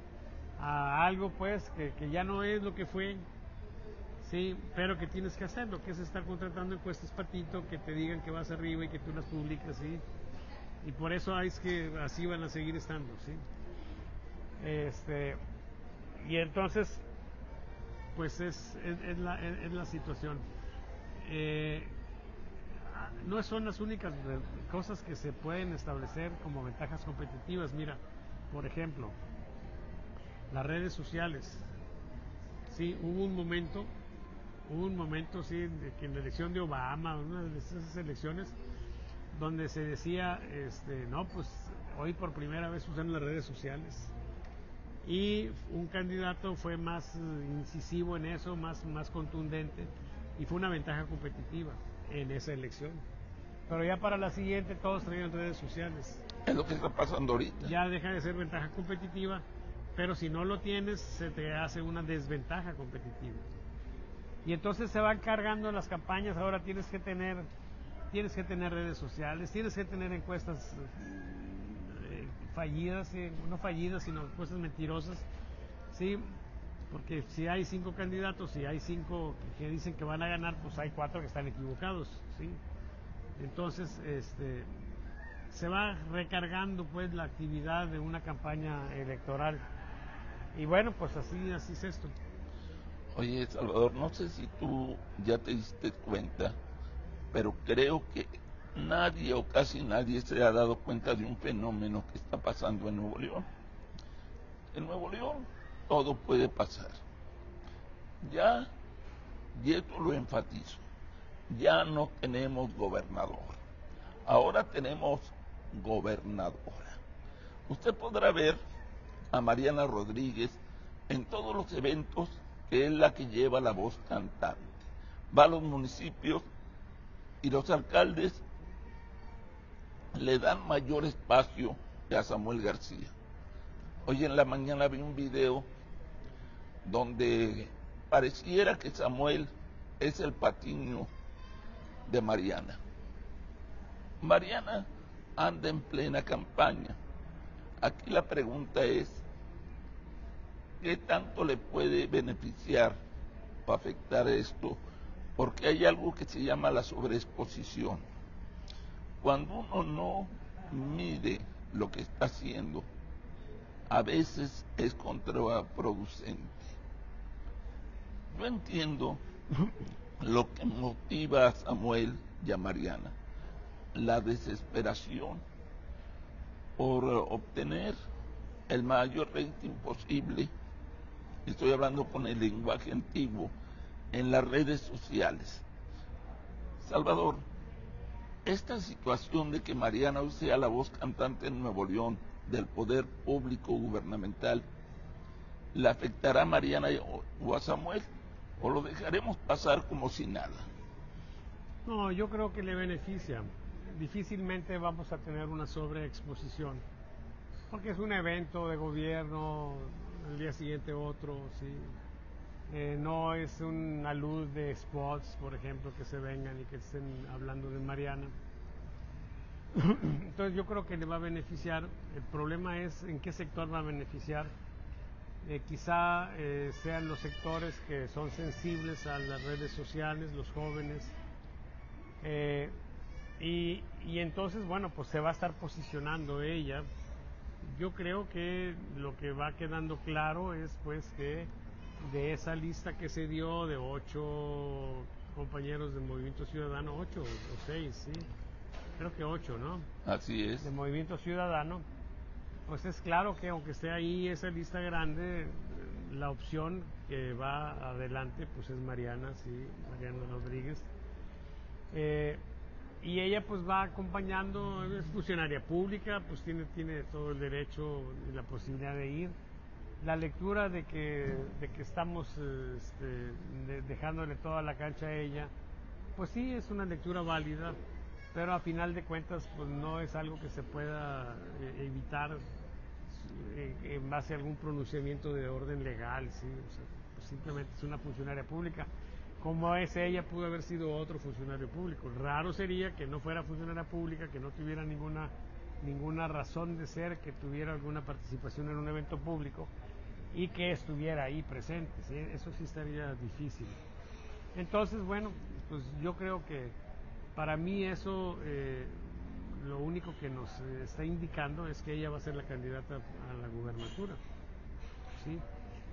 a algo pues que ya no es lo que fue, sí, pero que tienes que hacerlo, que es estar contratando encuestas patito que te digan que vas arriba y que tú las publicas, sí. Y por eso es que así van a seguir estando, sí. Y entonces pues es la situación. No son las únicas cosas que se pueden establecer como ventajas competitivas. Mira, por ejemplo, las redes sociales. Sí, hubo un momento, sí, de que en la elección de Obama, una de esas elecciones, donde se decía, no, pues hoy por primera vez usan las redes sociales. Y un candidato fue más incisivo en eso, más contundente, y fue una ventaja competitiva en esa elección. Pero ya para la siguiente todos traían redes sociales. Es lo que está pasando ahorita. Ya deja de ser ventaja competitiva, pero si no lo tienes se te hace una desventaja competitiva. Y entonces se van cargando las campañas. Ahora tienes que tener redes sociales, tienes que tener encuestas fallidas, no fallidas, sino encuestas mentirosas, sí. Porque si hay 5 candidatos, si hay 5 que dicen que van a ganar, pues hay 4 que están equivocados, ¿sí? Entonces, se va recargando pues la actividad de una campaña electoral. Y bueno, pues así es esto. Oye, Salvador, no sé si tú ya te diste cuenta, pero creo que nadie o casi nadie se ha dado cuenta de un fenómeno que está pasando en Nuevo León. En Nuevo León todo puede pasar. Ya, y esto lo enfatizo, ya no tenemos gobernador, ahora tenemos gobernadora. Usted podrá ver a Mariana Rodríguez en todos los eventos que es la que lleva la voz cantante. Va a los municipios y los alcaldes le dan mayor espacio que a Samuel García. Hoy en la mañana vi un video donde pareciera que Samuel es el patiño de Mariana. Mariana anda en plena campaña. Aquí la pregunta es, ¿qué tanto le puede beneficiar o afectar esto? Porque hay algo que se llama la sobreexposición. Cuando uno no mide lo que está haciendo, a veces es contraproducente. Yo entiendo lo que motiva a Samuel y a Mariana, la desesperación por obtener el mayor rating posible, estoy hablando con el lenguaje antiguo, en las redes sociales. Salvador, esta situación de que Mariana hoy sea la voz cantante en Nuevo León del poder público gubernamental, ¿le afectará a Mariana o a Samuel? ¿O lo dejaremos pasar como si nada? No, yo creo que le beneficia. Difícilmente vamos a tener una sobreexposición, porque es un evento de gobierno, el día siguiente otro, ¿sí? No es una luz de spots, por ejemplo, que se vengan y que estén hablando de Mariana. Entonces yo creo que le va a beneficiar. El problema es en qué sector va a beneficiar. Quizá sean los sectores que son sensibles a las redes sociales, los jóvenes, y entonces, bueno, pues se va a estar posicionando ella. Yo creo que lo que va quedando claro es pues que de esa lista que se dio de 8 compañeros del Movimiento Ciudadano, 8 o 6, ¿sí? Creo que 8, ¿no? Así es. De Movimiento Ciudadano, pues es claro que aunque esté ahí esa lista grande, la opción que va adelante pues es Mariana, sí, Mariana Rodríguez. Y ella pues va acompañando, es funcionaria pública, pues tiene todo el derecho y la posibilidad de ir. La lectura de que estamos dejándole toda la cancha a ella, pues sí es una lectura válida, pero a final de cuentas pues no es algo que se pueda evitar en base a algún pronunciamiento de orden legal, ¿sí? O sea, pues simplemente es una funcionaria pública. Como es ella, pudo haber sido otro funcionario público. Raro sería que no fuera funcionaria pública, que no tuviera ninguna razón de ser, que tuviera alguna participación en un evento público y que estuviera ahí presente, ¿sí? Eso sí estaría difícil. Entonces, bueno, pues yo creo que para mí eso lo único que nos está indicando es que ella va a ser la candidata a la gubernatura, ¿sí?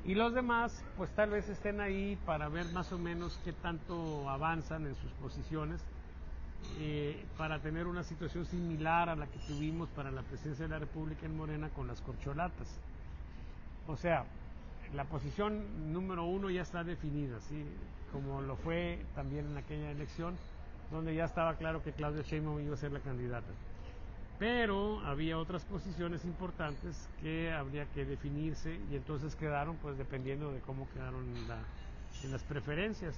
Y los demás, pues tal vez estén ahí para ver más o menos qué tanto avanzan en sus posiciones, para tener una situación similar a la que tuvimos para la presidencia de la República en Morena con las corcholatas. O sea, la posición número 1 ya está definida, ¿sí? Como lo fue también en aquella elección, donde ya estaba claro que Claudia Sheinbaum iba a ser la candidata. Pero había otras posiciones importantes que habría que definirse y entonces quedaron pues dependiendo de cómo quedaron en las preferencias.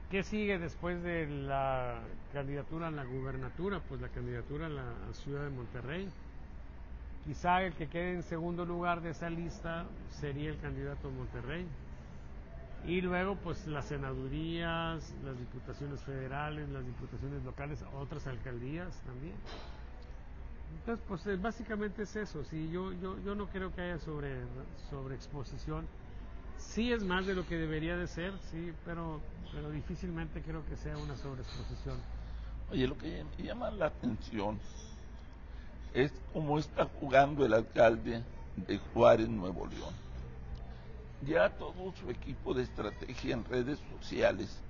¿Qué sigue después de la candidatura a la gubernatura? Pues la candidatura a la ciudad de Monterrey. Quizá el que quede en segundo lugar de esa lista sería el candidato a Monterrey. Y luego pues las senadurías, las diputaciones federales, las diputaciones locales, otras alcaldías también. Entonces, pues básicamente es eso, sí, yo no creo que haya sobreexposición. Sí es más de lo que debería de ser, sí, pero difícilmente creo que sea una sobreexposición. Oye, lo que me llama la atención es cómo está jugando el alcalde de Juárez, Nuevo León. Ya todo su equipo de estrategia en redes sociales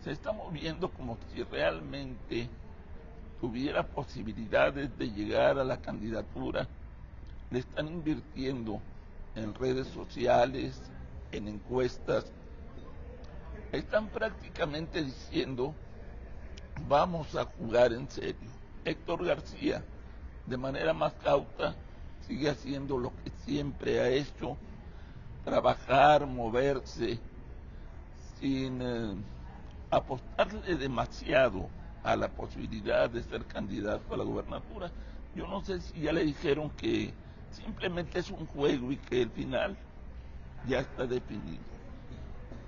se está moviendo como si realmente tuviera posibilidades de llegar a la candidatura. Le están invirtiendo en redes sociales, en encuestas. Están prácticamente diciendo, vamos a jugar en serio. Héctor García, de manera más cauta, sigue haciendo lo que siempre ha hecho, trabajar, moverse, sin apostarle demasiado a la posibilidad de ser candidato a la gubernatura. Yo no sé si ya le dijeron que simplemente es un juego y que el final ya está definido.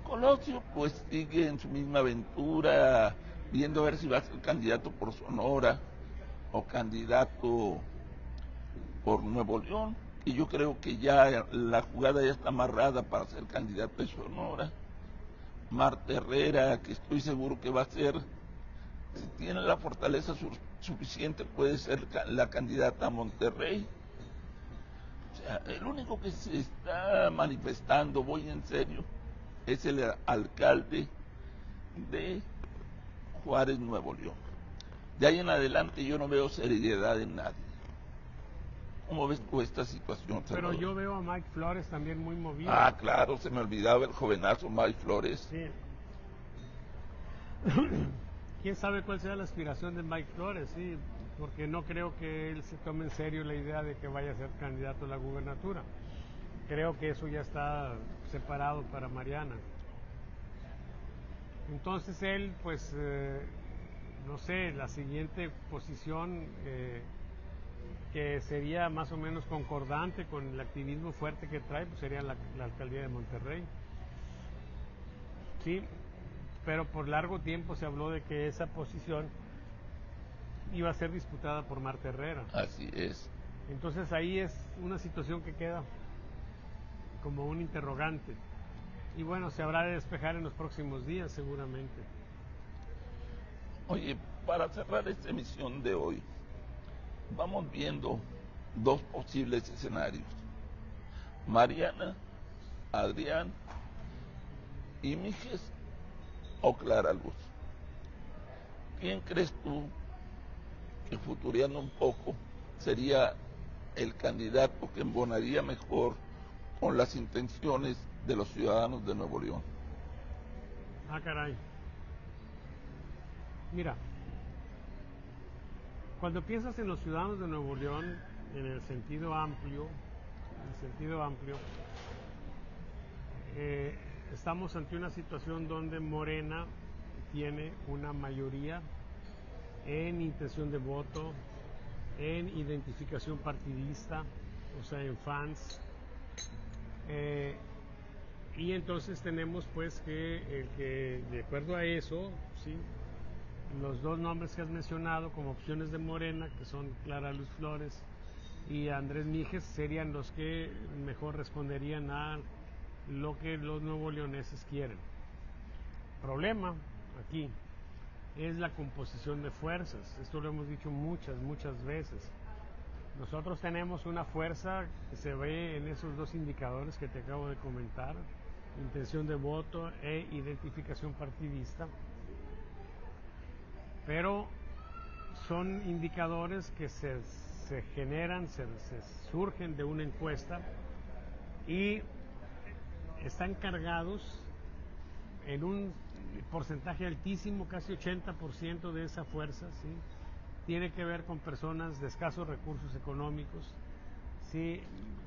Colosio pues sigue en su misma aventura, viendo a ver si va a ser candidato por Sonora o candidato por Nuevo León, y yo creo que ya la jugada ya está amarrada para ser candidato de Sonora. Marta Herrera, que estoy seguro que va a ser, si tiene la fortaleza suficiente, puede ser la candidata a Monterrey. O sea, el único que se está manifestando, voy en serio, es el alcalde de Juárez, Nuevo León. De ahí en adelante yo no veo seriedad en nadie. ¿Cómo ves tú esta situación, Pero Salvador? yo veo a Mike Flores también muy movido. Ah, claro, se me olvidaba el jovenazo Mike Flores. Sí. ¿Quién sabe cuál sea la aspiración de Mike Flores? Sí, porque no creo que él se tome en serio la idea de que vaya a ser candidato a la gubernatura. Creo que eso ya está separado para Mariana. Entonces él, pues, no sé, la siguiente posición que sería más o menos concordante con el activismo fuerte que trae, pues sería la alcaldía de Monterrey. Sí, pero por largo tiempo se habló de que esa posición iba a ser disputada por Marta Herrera. Así es. Entonces ahí es una situación que queda como un interrogante. Y bueno, se habrá de despejar en los próximos días seguramente. Oye, para cerrar esta emisión de hoy, vamos viendo dos posibles escenarios. Mariana, Adrián y Mijes o Clara Luz. ¿Quién crees tú que, futureando un poco, sería el candidato que embonaría mejor con las intenciones de los ciudadanos de Nuevo León. Ah, caray. Mira, cuando piensas en los ciudadanos de Nuevo León, en el sentido amplio, estamos ante una situación donde Morena tiene una mayoría en intención de voto, en identificación partidista, o sea, en fans. Y entonces tenemos pues que de acuerdo a eso, ¿sí?, los dos nombres que has mencionado como opciones de Morena, que son Clara Luz Flores y Andrés Mijes, serían los que mejor responderían a lo que los nuevoleoneses quieren. Problema aquí es la composición de fuerzas. Esto lo hemos dicho muchas veces. Nosotros tenemos una fuerza que se ve en esos dos indicadores que te acabo de comentar: intención de voto e identificación partidista. Pero son indicadores que se generan, se surgen de una encuesta y están cargados en un porcentaje altísimo, casi 80% de esa fuerza, ¿sí?, tiene que ver con personas de escasos recursos económicos, ¿sí?,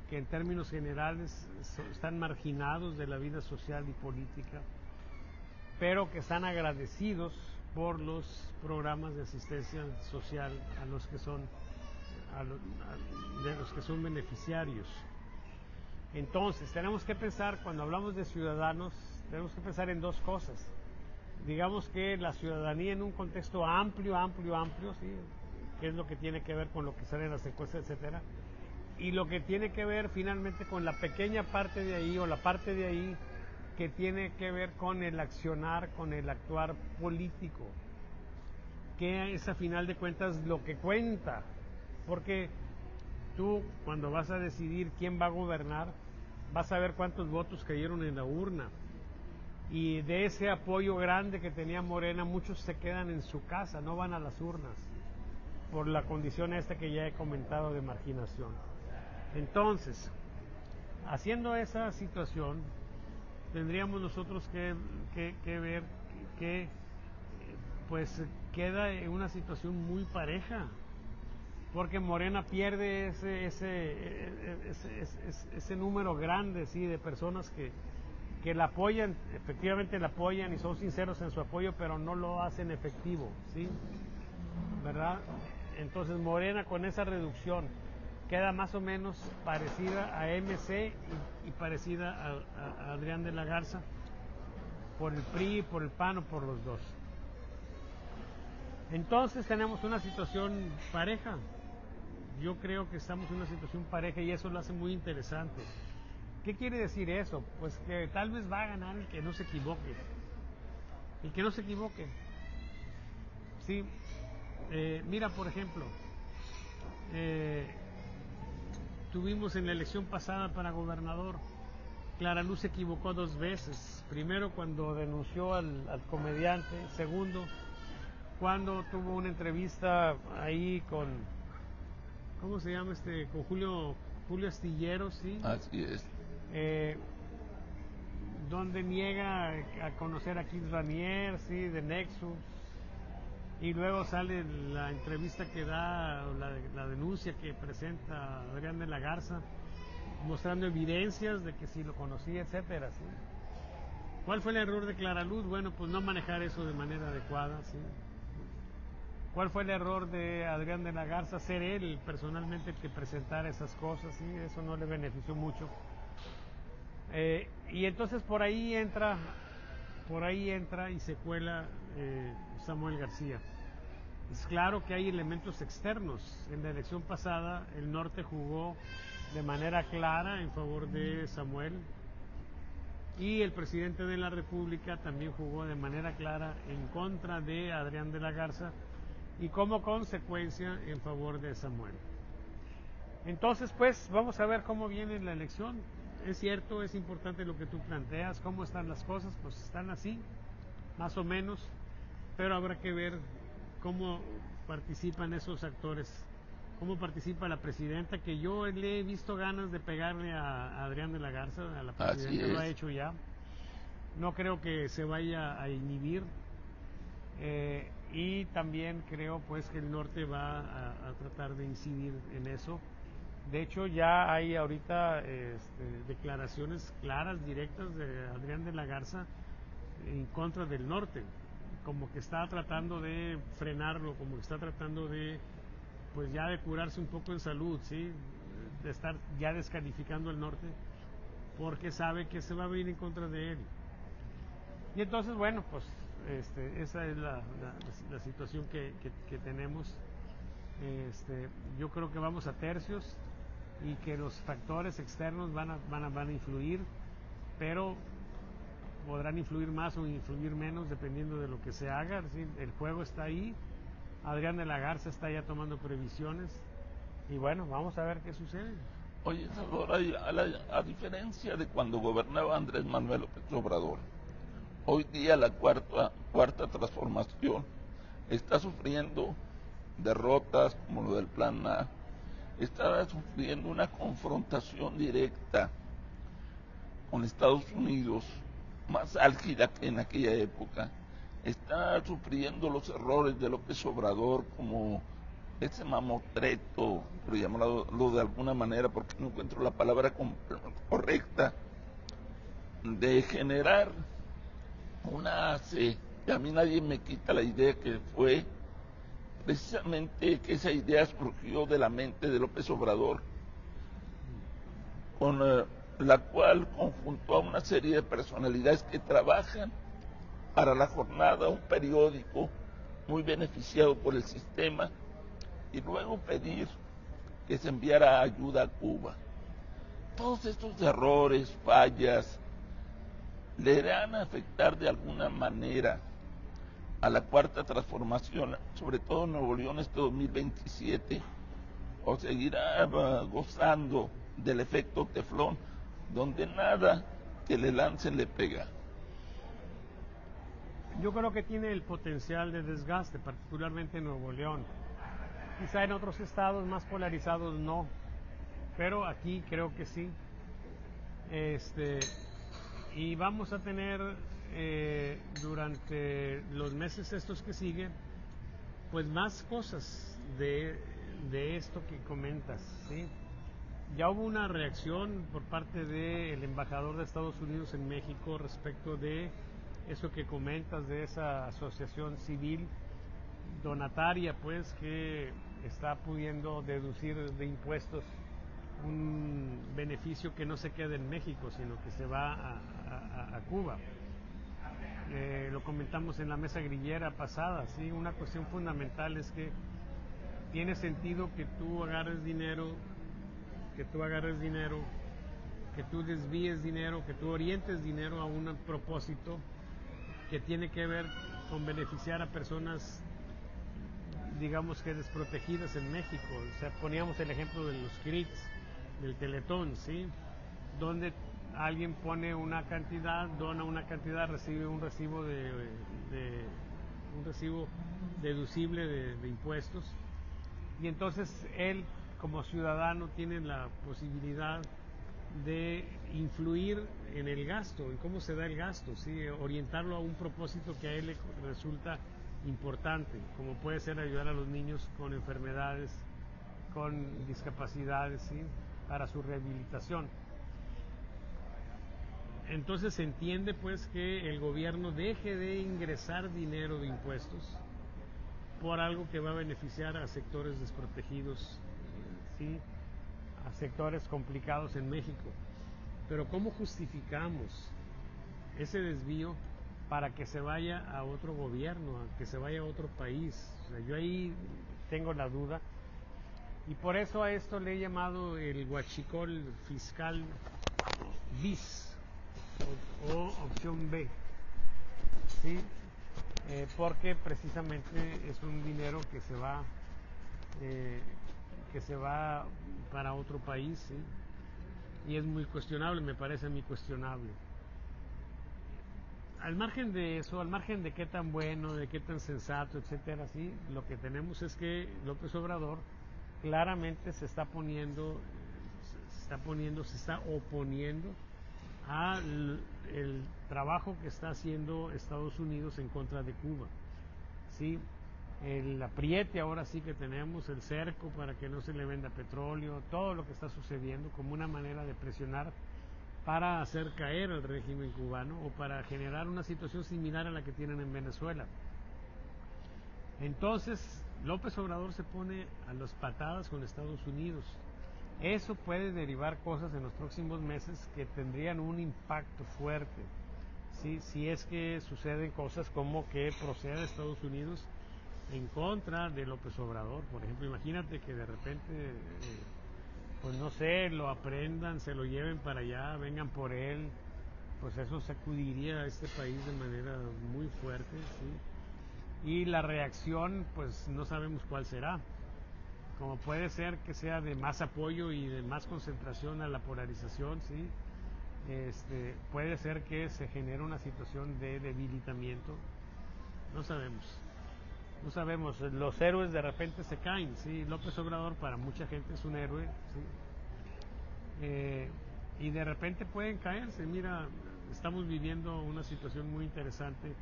que en términos generales están marginados de la vida social y política, pero que están agradecidos por los programas de asistencia social de los que son beneficiarios. Entonces, tenemos que pensar, cuando hablamos de ciudadanos, tenemos que pensar en dos cosas. Digamos que la ciudadanía en un contexto amplio, ¿sí?, que es lo que tiene que ver con lo que sale en las encuestas, etcétera, y lo que tiene que ver finalmente con la pequeña parte de ahí, o la parte de ahí que tiene que ver con el accionar, con el actuar político, que es a final de cuentas lo que cuenta, porque tú, cuando vas a decidir quién va a gobernar, vas a ver cuántos votos cayeron en la urna, y de ese apoyo grande que tenía Morena, muchos se quedan en su casa, no van a las urnas, por la condición esta que ya he comentado de marginación. Entonces, haciendo esa situación, tendríamos nosotros que ver que pues queda en una situación muy pareja, porque Morena pierde ese número grande, ¿sí?, de personas que la apoyan, efectivamente la apoyan y son sinceros en su apoyo, pero no lo hacen efectivo, ¿sí?, ¿verdad? Entonces Morena, con esa reducción, queda más o menos parecida a MC y parecida a Adrián de la Garza, por el PRI, por el PAN o por los dos. Entonces tenemos una situación pareja. Yo creo que estamos en una situación pareja y eso lo hace muy interesante. ¿Qué quiere decir eso? Pues que tal vez va a ganar el que no se equivoque. El que no se equivoque. Sí. Mira, por ejemplo, tuvimos en la elección pasada para gobernador, Clara Luz se equivocó 2 veces. Primero, cuando denunció al comediante. Segundo, cuando tuvo una entrevista ahí con, ¿cómo se llama con Julio Astillero, ¿sí? Así es. Donde niega a conocer a Kid Ranier, ¿sí?, de Nexus. Y luego sale la entrevista que da, la denuncia que presenta Adrián de la Garza, mostrando evidencias de que sí lo conocía, etcétera, ¿sí? ¿Cuál fue el error de Clara Luz? Bueno, pues no manejar eso de manera adecuada, ¿sí? ¿Cuál fue el error de Adrián de la Garza? Ser él personalmente el que presentara esas cosas, ¿sí? Eso no le benefició mucho. Y entonces por ahí entra y se cuela Samuel García. Es claro que hay elementos externos. En la elección pasada el norte jugó de manera clara en favor de Samuel, y el presidente de la República también jugó de manera clara en contra de Adrián de la Garza y como consecuencia en favor de Samuel. Entonces, pues, vamos a ver cómo viene la elección. Es cierto, es importante lo que tú planteas. ¿Cómo están las cosas? Pues están así, más o menos, pero habrá que ver cómo participan esos actores cómo participa la presidenta, que yo le he visto ganas de pegarle a Adrián de la Garza, a la presidenta, lo ha hecho ya. No creo que se vaya a inhibir. Y también creo pues que el norte va a tratar de incidir en eso. De hecho ya hay ahorita declaraciones claras, directas de Adrián de la Garza en contra del norte, como que está tratando de frenarlo, como que está tratando de pues ya de curarse un poco en salud, ¿sí? De estar ya descalificando al norte porque sabe que se va a venir en contra de él. Y entonces, bueno, pues esa es la situación que tenemos. Yo creo que vamos a tercios y que los factores externos van a influir, pero podrán influir más o influir menos dependiendo de lo que se haga. ¿Sí? El juego está ahí, Adrián de la Garza está ya tomando previsiones y bueno, vamos a ver qué sucede. Oye, Salvador, a diferencia de cuando gobernaba Andrés Manuel López Obrador, hoy día la cuarta transformación está sufriendo derrotas como lo del Plan A, está sufriendo una confrontación directa con Estados Unidos, más álgida que en aquella época, está sufriendo los errores de López Obrador como ese mamotreto, por llamarlo de alguna manera, porque no encuentro la palabra correcta, de generar una ACE, y a mí nadie me quita la idea que fue precisamente que esa idea surgió de la mente de López Obrador, con la cual conjuntó a una serie de personalidades que trabajan para la jornada, un periódico muy beneficiado por el sistema, y luego pedir que se enviara ayuda a Cuba. Todos estos errores, fallas, le irán a afectar de alguna manera a la cuarta transformación, sobre todo en Nuevo León este 2027, o seguirá gozando del efecto teflón, donde nada que le lancen le pega. Yo creo que tiene el potencial de desgaste, particularmente en Nuevo León. Quizá en otros estados más polarizados no, pero aquí creo que sí. Y vamos a tener durante los meses estos que siguen, pues más cosas de esto que comentas, ¿sí? Ya hubo una reacción por parte del embajador de Estados Unidos en México respecto de eso que comentas, de esa asociación civil donataria, pues, que está pudiendo deducir de impuestos un beneficio que no se queda en México, sino que se va a Cuba. Lo comentamos en la mesa grillera pasada, ¿sí? Una cuestión fundamental es que tiene sentido que tú agarres dinero, que tú desvíes dinero, que tú orientes dinero a un propósito que tiene que ver con beneficiar a personas, digamos que desprotegidas en México. O sea, poníamos el ejemplo de los CRITs, del Teletón, ¿sí? Donde alguien pone una cantidad, dona una cantidad, recibe un recibo un recibo deducible de impuestos, y entonces él como ciudadano tiene la posibilidad de influir en el gasto, en cómo se da el gasto, ¿sí? Orientarlo a un propósito que a él le resulta importante, como puede ser ayudar a los niños con enfermedades, con discapacidades, ¿sí? Para su rehabilitación. Entonces se entiende pues que el gobierno deje de ingresar dinero de impuestos por algo que va a beneficiar a sectores desprotegidos, ¿sí? A sectores complicados en México. Pero ¿cómo justificamos ese desvío para que se vaya a otro gobierno, a que se vaya a otro país? O sea, yo ahí tengo la duda, y por eso a esto le he llamado el huachicol fiscal bis o opción B, ¿sí? Porque precisamente es un dinero que se va para otro país, ¿sí? Y es muy cuestionable, me parece a mí cuestionable. Al margen de eso, al margen de qué tan bueno, de qué tan sensato, etcétera, ¿sí? Lo que tenemos es que López Obrador claramente se está oponiendo al el trabajo que está haciendo Estados Unidos en contra de Cuba. ¿Sí? El apriete ahora sí que tenemos, el cerco para que no se le venda petróleo, todo lo que está sucediendo como una manera de presionar para hacer caer al régimen cubano o para generar una situación similar a la que tienen en Venezuela. Entonces, López Obrador se pone a las patadas con Estados Unidos. Eso puede derivar cosas en los próximos meses que tendrían un impacto fuerte. ¿Sí? Si es que suceden cosas como que proceda Estados Unidos en contra de López Obrador. Por ejemplo, imagínate que de repente, pues no sé, lo aprendan, se lo lleven para allá, vengan por él. Pues eso sacudiría a este país de manera muy fuerte, ¿sí? Y la reacción, pues no sabemos cuál será. Como puede ser que sea de más apoyo y de más concentración a la polarización, ¿sí? Puede ser que se genere una situación de debilitamiento. No sabemos. No sabemos. Los héroes de repente se caen, ¿sí? López Obrador para mucha gente es un héroe, ¿sí? Y de repente pueden caerse. Mira, estamos viviendo una situación muy interesante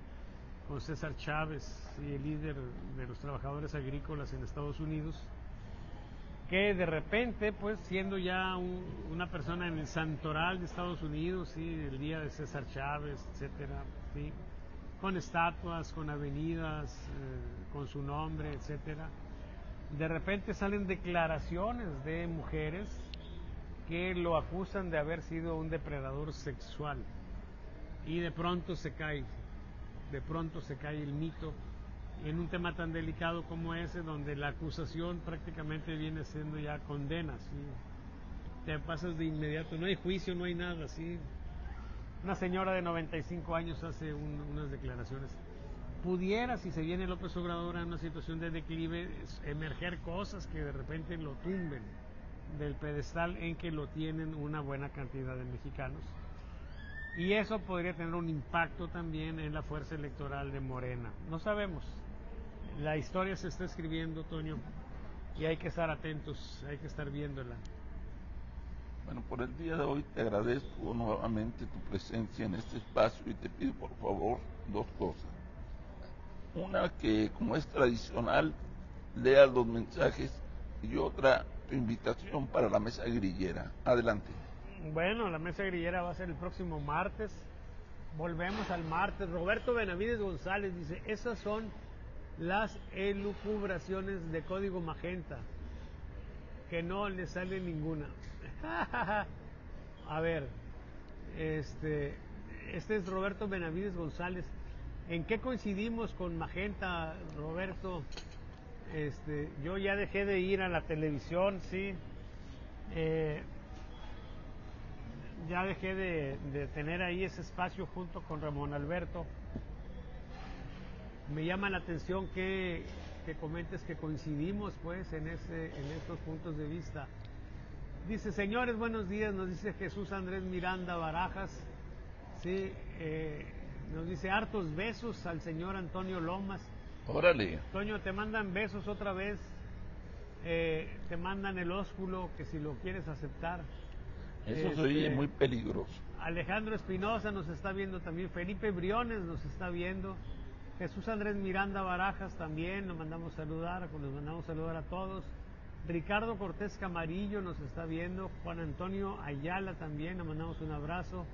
con César Chávez, ¿sí? El líder de los trabajadores agrícolas en Estados Unidos, que de repente, pues siendo ya una persona en el santoral de Estados Unidos, ¿sí? El día de César Chávez, etcétera, ¿sí? Con estatuas, con avenidas, con su nombre, etcétera, de repente salen declaraciones de mujeres que lo acusan de haber sido un depredador sexual y de pronto se cae el mito en un tema tan delicado como ese, donde la acusación prácticamente viene siendo ya condena, ¿sí? Te pasas de inmediato, no hay juicio, no hay nada, ¿sí? Una señora de 95 años hace unas declaraciones. Pudiera, si se viene López Obrador en una situación de declive, emerger cosas que de repente lo tumben del pedestal en que lo tienen una buena cantidad de mexicanos. Y eso podría tener un impacto también en la fuerza electoral de Morena. No sabemos. La historia se está escribiendo, Toño, y hay que estar atentos, hay que estar viéndola. Bueno, por el día de hoy te agradezco nuevamente tu presencia en este espacio y te pido por favor dos cosas. Una, que como es tradicional, leas los mensajes, y otra, tu invitación para la mesa grillera. Adelante. Bueno, la mesa grillera va a ser el próximo martes. Volvemos al martes. Roberto Benavides González dice, esas son las elucubraciones de Código Magenta, que no le sale ninguna. A ver, este es Roberto Benavides González. ¿En qué coincidimos con Magenta, Roberto? Yo ya dejé de ir a la televisión, sí. Ya dejé de tener ahí ese espacio junto con Ramón Alberto. Me llama la atención que comentes que coincidimos pues en estos puntos de vista. Dice, señores, buenos días, nos dice Jesús Andrés Miranda Barajas. Sí, nos dice hartos besos al señor Antonio Lomas. Órale. Toño, te mandan besos otra vez. Te mandan el ósculo, que si lo quieres aceptar. Eso se oye muy peligroso. Alejandro Espinosa nos está viendo también. Felipe Briones nos está viendo. Jesús Andrés Miranda Barajas también, nos mandamos saludar a todos. Ricardo Cortés Camarillo nos está viendo. Juan Antonio Ayala también, nos mandamos un abrazo.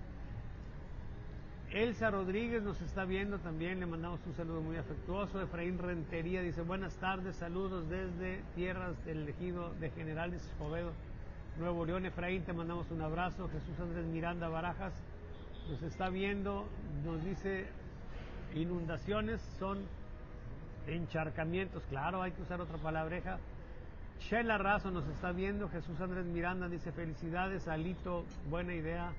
Elsa Rodríguez nos está viendo también, le mandamos un saludo muy afectuoso. Efraín Rentería dice, buenas tardes, saludos desde tierras del ejido de Generales Escobedo, Nuevo León. Efraín, te mandamos un abrazo. Jesús Andrés Miranda Barajas nos está viendo, nos dice, inundaciones son encharcamientos, claro, hay que usar otra palabreja. Shela Razo nos está viendo. Jesús Andrés Miranda dice, felicidades, Alito, buena idea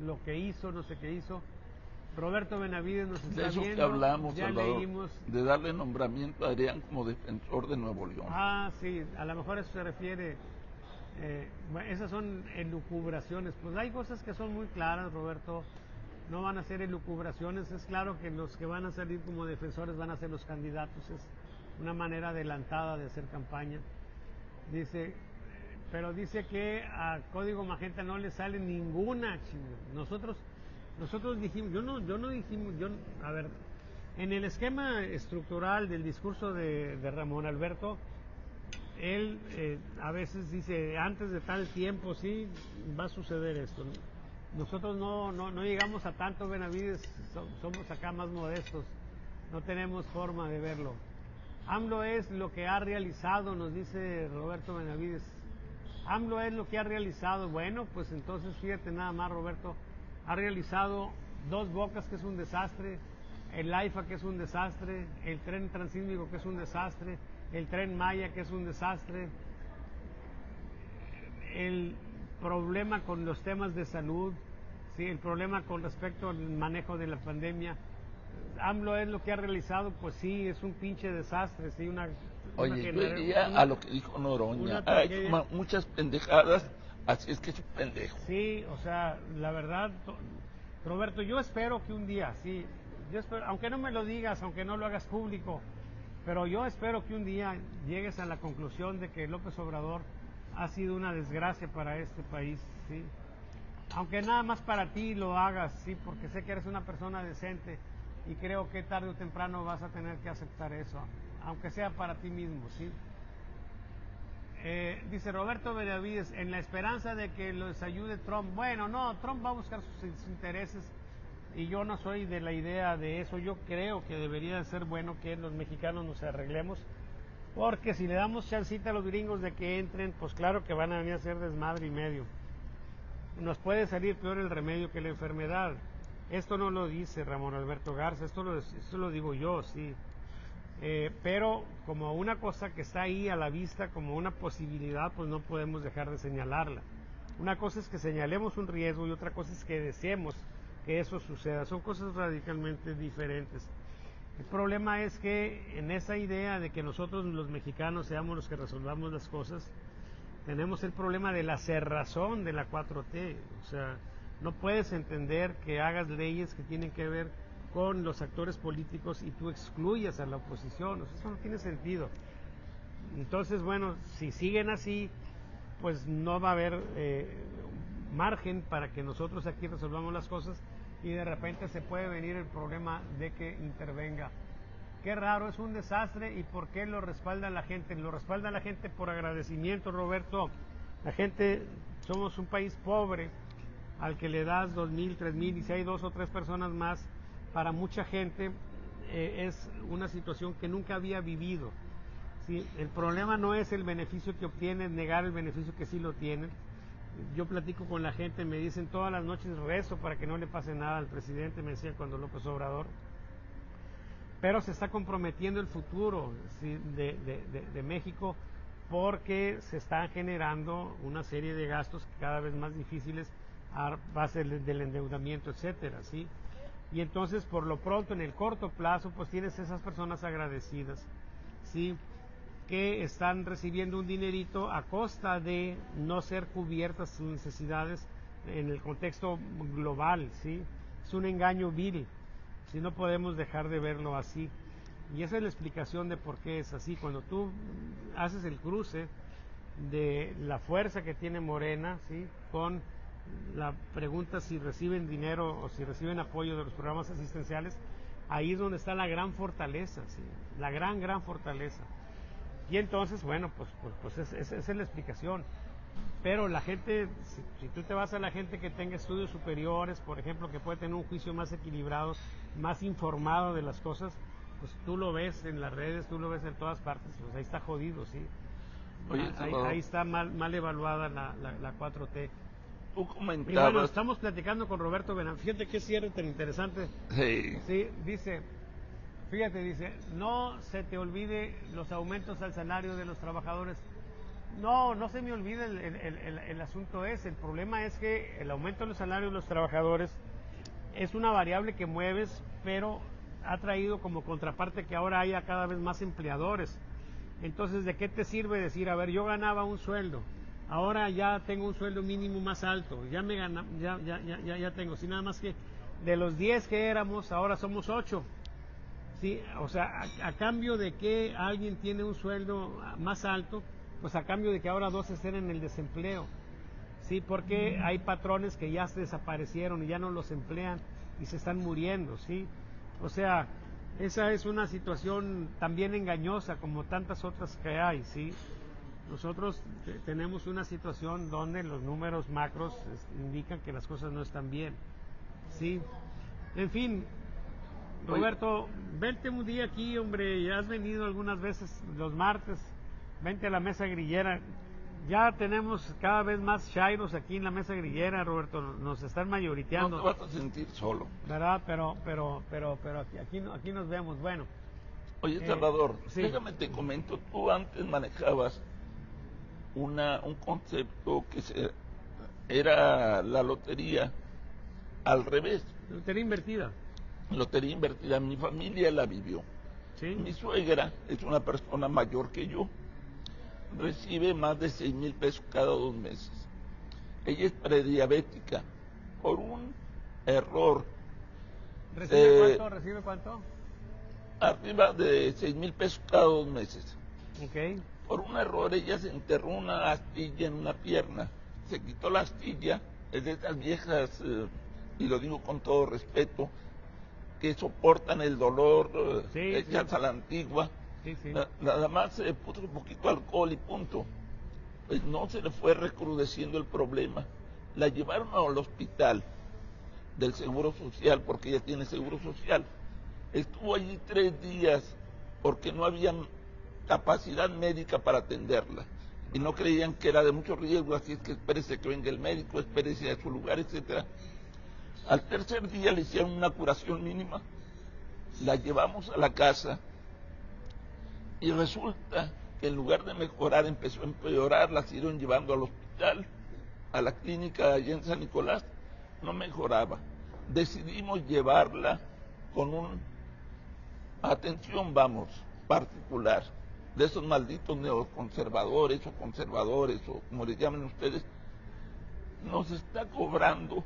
lo que hizo, no sé qué hizo. Roberto Benavides nos está viendo. De eso que hablamos, ya Salvador, leímos. De darle nombramiento a Adrián como defensor de Nuevo León. Ah, sí, a lo mejor eso se refiere. Esas son elucubraciones. Pues hay cosas que son muy claras, Roberto. No van a ser elucubraciones. Es claro que los que van a salir como defensores van a ser los candidatos. Es una manera adelantada de hacer campaña. Dice, pero dice que a Código Magenta no le sale ninguna chinga. Nosotros dijimos, yo no dijimos, a ver, en el esquema estructural del discurso de Ramón Alberto, él a veces dice, antes de tal tiempo, sí, va a suceder esto. Nosotros no llegamos a tanto, Benavides, somos acá más modestos, no tenemos forma de verlo. AMLO es lo que ha realizado, nos dice Roberto Benavides. AMLO es lo que ha realizado. Bueno, pues entonces fíjate nada más, Roberto, ha realizado Dos Bocas, que es un desastre, el AIFA, que es un desastre, el tren transísmico, que es un desastre, el tren Maya, que es un desastre, el problema con los temas de salud, ¿sí? El problema con respecto al manejo de la pandemia. AMLO es lo que ha realizado, pues sí, es un pinche desastre, sí, Oye, yo iría a lo que dijo Noroña, ha hecho muchas pendejadas, así es que es un pendejo. Sí, o sea, la verdad, Roberto, yo espero que un día, sí, yo espero, aunque no me lo digas, aunque no lo hagas público, pero yo espero que un día llegues a la conclusión de que López Obrador ha sido una desgracia para este país, sí. Aunque nada más para ti lo hagas, sí, porque sé que eres una persona decente y creo que tarde o temprano vas a tener que aceptar eso, aunque sea para ti mismo, ¿sí? Dice Roberto Benavides, en la esperanza de que los ayude Trump. Bueno, no, Trump va a buscar sus intereses y yo no soy de la idea de eso. Yo creo que debería ser bueno que los mexicanos nos arreglemos, porque si le damos chancita a los gringos de que entren, pues claro que van a venir a hacer desmadre y medio. Nos puede salir peor el remedio que la enfermedad. Esto no lo dice Ramón Alberto Garza, esto lo digo yo, sí. Pero como una cosa que está ahí a la vista, como una posibilidad, pues no podemos dejar de señalarla. Una cosa es que señalemos un riesgo y otra cosa es que deseemos que eso suceda. Son cosas radicalmente diferentes. El problema es que en esa idea de que nosotros los mexicanos seamos los que resolvamos las cosas, tenemos el problema de la cerrazón de la 4T. O sea, no puedes entender que hagas leyes que tienen que ver con los actores políticos y tú excluyas a la oposición. O sea, eso no tiene sentido. Entonces, bueno, si siguen así, pues no va a haber margen para que nosotros aquí resolvamos las cosas y de repente se puede venir el problema de que intervenga. Qué raro, es un desastre. ¿Y por qué lo respalda la gente? Lo respalda la gente por agradecimiento, Roberto. La gente, somos un país pobre al que le das 2,000, 3,000 y si hay 2 o 3 personas más, para mucha gente es una situación que nunca había vivido. ¿Sí? El problema no es el beneficio que obtienen, negar el beneficio que sí lo tienen. Yo platico con la gente, me dicen todas las noches rezo para que no le pase nada al presidente, me decía cuando López Obrador. Pero se está comprometiendo el futuro, ¿sí? de México, porque se están generando una serie de gastos cada vez más difíciles a base del endeudamiento, etcétera, ¿sí? Y entonces, por lo pronto, en el corto plazo, pues tienes esas personas agradecidas, ¿sí? Que están recibiendo un dinerito a costa de no ser cubiertas sus necesidades en el contexto global, ¿sí? Es un engaño vil. Si no podemos dejar de verlo así. Y esa es la explicación de por qué es así. Cuando tú haces el cruce de la fuerza que tiene Morena, ¿sí? Con la pregunta si reciben dinero o si reciben apoyo de los programas asistenciales, ahí es donde está la gran fortaleza, ¿sí? La gran fortaleza. Y entonces, bueno, pues esa es la explicación. Pero la gente, si tú te vas a la gente que tenga estudios superiores, por ejemplo, que puede tener un juicio más equilibrado, más informado de las cosas, pues tú lo ves en las redes, tú lo ves en todas partes, pues ahí está jodido, ¿sí? Oye, ahí está mal evaluada la 4T. Tú comentabas... Y bueno, estamos platicando con Roberto Benavides. Fíjate qué cierre tan interesante. Sí. Sí, dice, no se te olvide los aumentos al salario de los trabajadores. No se me olvida el asunto el problema es que el aumento de los salarios de los trabajadores es una variable que mueves, pero ha traído como contraparte que ahora haya cada vez más empleadores. Entonces, ¿de qué te sirve decir, a ver, yo ganaba un sueldo, ahora ya tengo un sueldo mínimo más alto, ya tengo, si nada más que de los 10 que éramos, ahora somos 8. Sí, o sea, a cambio de que alguien tiene un sueldo más alto, pues a cambio de que ahora 2 estén en el desempleo. Sí, porque hay patrones que ya se desaparecieron y ya no los emplean y se están muriendo, ¿sí? O sea, esa es una situación también engañosa como tantas otras que hay, ¿sí? Nosotros tenemos una situación donde los números macros indican que las cosas no están bien, ¿sí? En fin, Roberto, vente un día aquí, hombre, ya has venido algunas veces los martes, vente a la mesa grillera. Ya tenemos cada vez más chairos aquí en la mesa grillera, Roberto, nos están mayoriteando. No te vas a sentir solo. ¿Verdad? Pero aquí nos vemos, bueno. Oye, Salvador, sí. déjame te comento, tú antes manejabas un concepto que era la lotería al revés. Lotería invertida. Lotería invertida, mi familia la vivió. ¿Sí? Mi suegra es una persona mayor que yo, recibe más de 6,000 pesos cada 2 meses. Ella es prediabética. Por un error. ¿Recibe cuánto? Arriba de 6,000 pesos cada 2 meses. Ok. Por un error ella se enterró una astilla en una pierna. Se quitó la astilla, es de estas viejas, y lo digo con todo respeto, que soportan el dolor, hechas a la antigua. Sí. Nada más se puso un poquito de alcohol y punto. Pues no se le fue recrudeciendo el problema. La llevaron al hospital del Seguro Social, porque ella tiene Seguro Social. Estuvo allí 3 días porque no había capacidad médica para atenderla. Y no creían que era de mucho riesgo, así es que espérese que venga el médico, espérese a su lugar, etc. Al tercer día le hicieron una curación mínima, la llevamos a la casa y resulta que en lugar de mejorar empezó a empeorar, la siguieron llevando al hospital, a la clínica allá en San Nicolás, no mejoraba. Decidimos llevarla con atención, particular, de esos malditos neoconservadores o conservadores o como les llamen ustedes. Nos está cobrando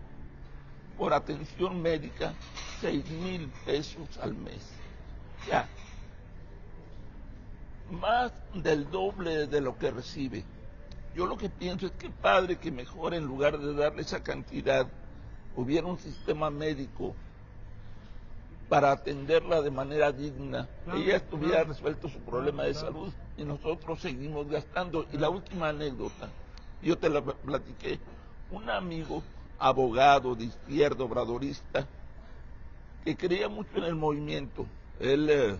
por atención médica 6,000 pesos al mes. Ya, más del doble de lo que recibe. Yo lo que pienso es que padre que mejor en lugar de darle esa cantidad hubiera un sistema médico para atenderla de manera digna, ella estuviera resuelto su problema de salud y nosotros seguimos gastando. Y la última anécdota, yo te la platiqué, un amigo abogado de izquierda, obradorista, que creía mucho en el movimiento, él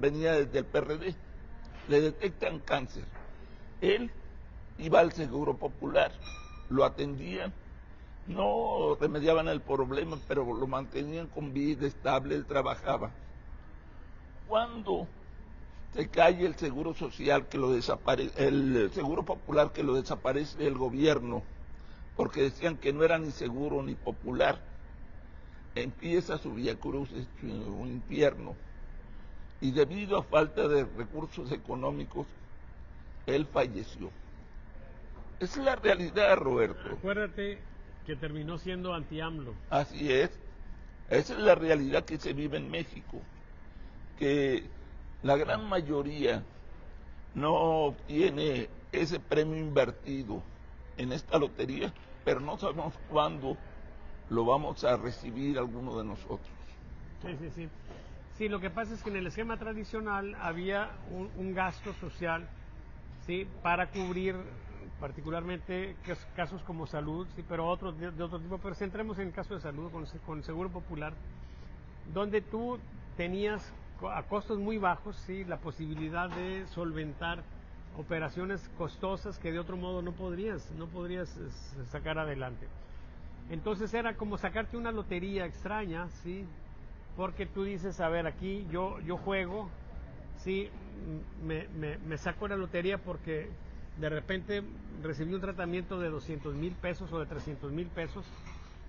venía desde el PRD, le detectan cáncer, él iba al Seguro Popular, lo atendían, no remediaban el problema, pero lo mantenían con vida estable, él trabajaba. Cuando se cae el Seguro Social, que lo el Seguro Popular, que lo desaparece el gobierno, porque decían que no era ni seguro ni popular, empieza su viacrucis, un infierno, y debido a falta de recursos económicos, él falleció. Esa es la realidad, Roberto. Acuérdate que terminó siendo anti-AMLO. Así es. Esa es la realidad que se vive en México, que la gran mayoría no obtiene ese premio invertido en esta lotería, pero no sabemos cuándo lo vamos a recibir alguno de nosotros. Sí. Sí, lo que pasa es que en el esquema tradicional había un gasto social, sí, para cubrir particularmente casos como salud, sí, pero otros de otro tipo. Pero centremos en el caso de salud con Seguro Popular, donde tú tenías a costos muy bajos, sí, la posibilidad de solventar operaciones costosas que de otro modo no podrías sacar adelante. Entonces era como sacarte una lotería extraña, sí, porque tú dices, a ver, aquí yo juego, sí, me saco la lotería porque de repente recibí un tratamiento de 200,000 pesos o de 300,000 pesos,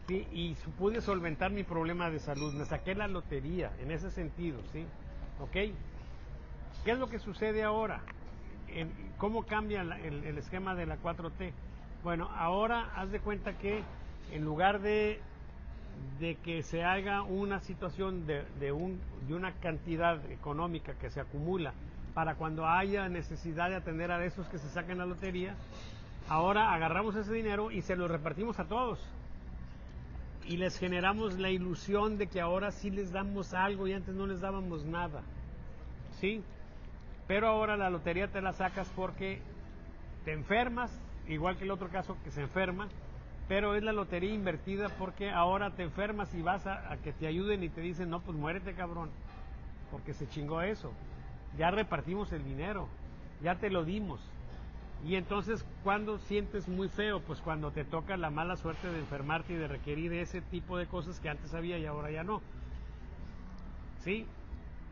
sí, y pude solventar mi problema de salud, me saqué la lotería en ese sentido, sí, ¿ok? ¿Qué es lo que sucede ahora? ¿Cómo cambia el esquema de la 4T? Bueno, ahora haz de cuenta que en lugar de que se haga una situación de una cantidad económica que se acumula para cuando haya necesidad de atender a esos que se sacan la lotería. Ahora agarramos ese dinero y se lo repartimos a todos. Y les generamos la ilusión de que ahora sí les damos algo y antes no les dábamos nada. ¿Sí? Pero ahora la lotería te la sacas porque te enfermas, igual que el otro caso que se enferma, pero es la lotería invertida porque ahora te enfermas y vas a que te ayuden y te dicen, no, pues muérete, cabrón, porque se chingó eso. Ya repartimos el dinero, ya te lo dimos. Y entonces, ¿cuándo sientes muy feo? Pues cuando te toca la mala suerte de enfermarte y de requerir ese tipo de cosas que antes había y ahora ya no. ¿Sí?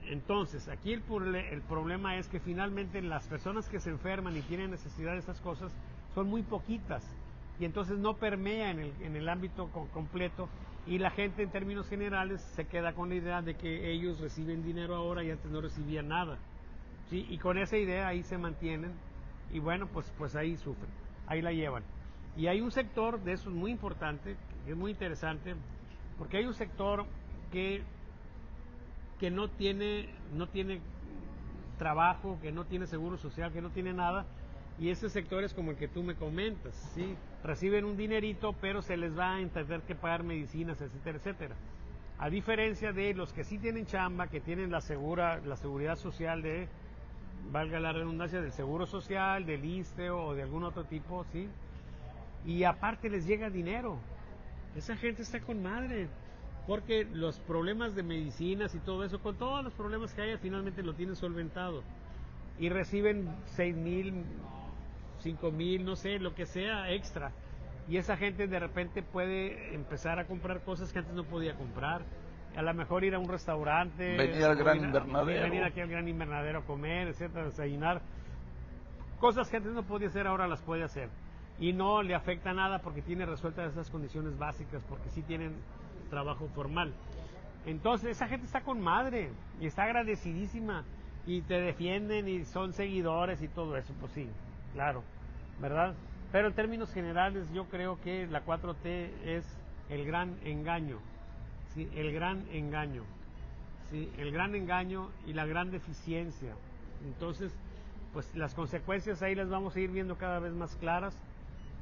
Entonces, aquí el problema es que finalmente las personas que se enferman y tienen necesidad de esas cosas son muy poquitas. Y entonces no permea en el ámbito completo. Y la gente, en términos generales, se queda con la idea de que ellos reciben dinero ahora y antes no recibían nada. ¿Sí? Y con esa idea ahí se mantienen. Y bueno, pues ahí sufren, ahí la llevan. Y hay un sector de eso muy importante, que es muy interesante, porque hay un sector que no tiene trabajo, que no tiene seguro social, que no tiene nada, y ese sector es como el que tú me comentas, ¿sí? Reciben un dinerito, pero se les va a tener que pagar medicinas, etcétera, etcétera. A diferencia de los que sí tienen chamba, que tienen la seguridad social de, valga la redundancia, del seguro social, del ISSSTE o de algún otro tipo, ¿sí? Y aparte les llega dinero. Esa gente está con madre, porque los problemas de medicinas y todo eso, con todos los problemas que haya, finalmente lo tienen solventado. Y reciben 6,000, 5,000, no sé, lo que sea extra. Y esa gente de repente puede empezar a comprar cosas que antes no podía comprar. A lo mejor ir a un restaurante, venir al Gran Invernadero, venir aquí al Gran Invernadero a comer, etcétera, desayunar. Cosas que antes no podía hacer, ahora las puede hacer. Y no le afecta nada porque tiene resueltas esas condiciones básicas, porque sí tienen trabajo formal. Entonces esa gente está con madre y está agradecidísima y te defienden y son seguidores y todo eso, pues sí, claro, ¿verdad? Pero en términos generales yo creo que la 4T es el gran engaño, ¿sí? El gran engaño, ¿sí? El gran engaño y la gran deficiencia. Entonces, pues las consecuencias ahí las vamos a ir viendo cada vez más claras.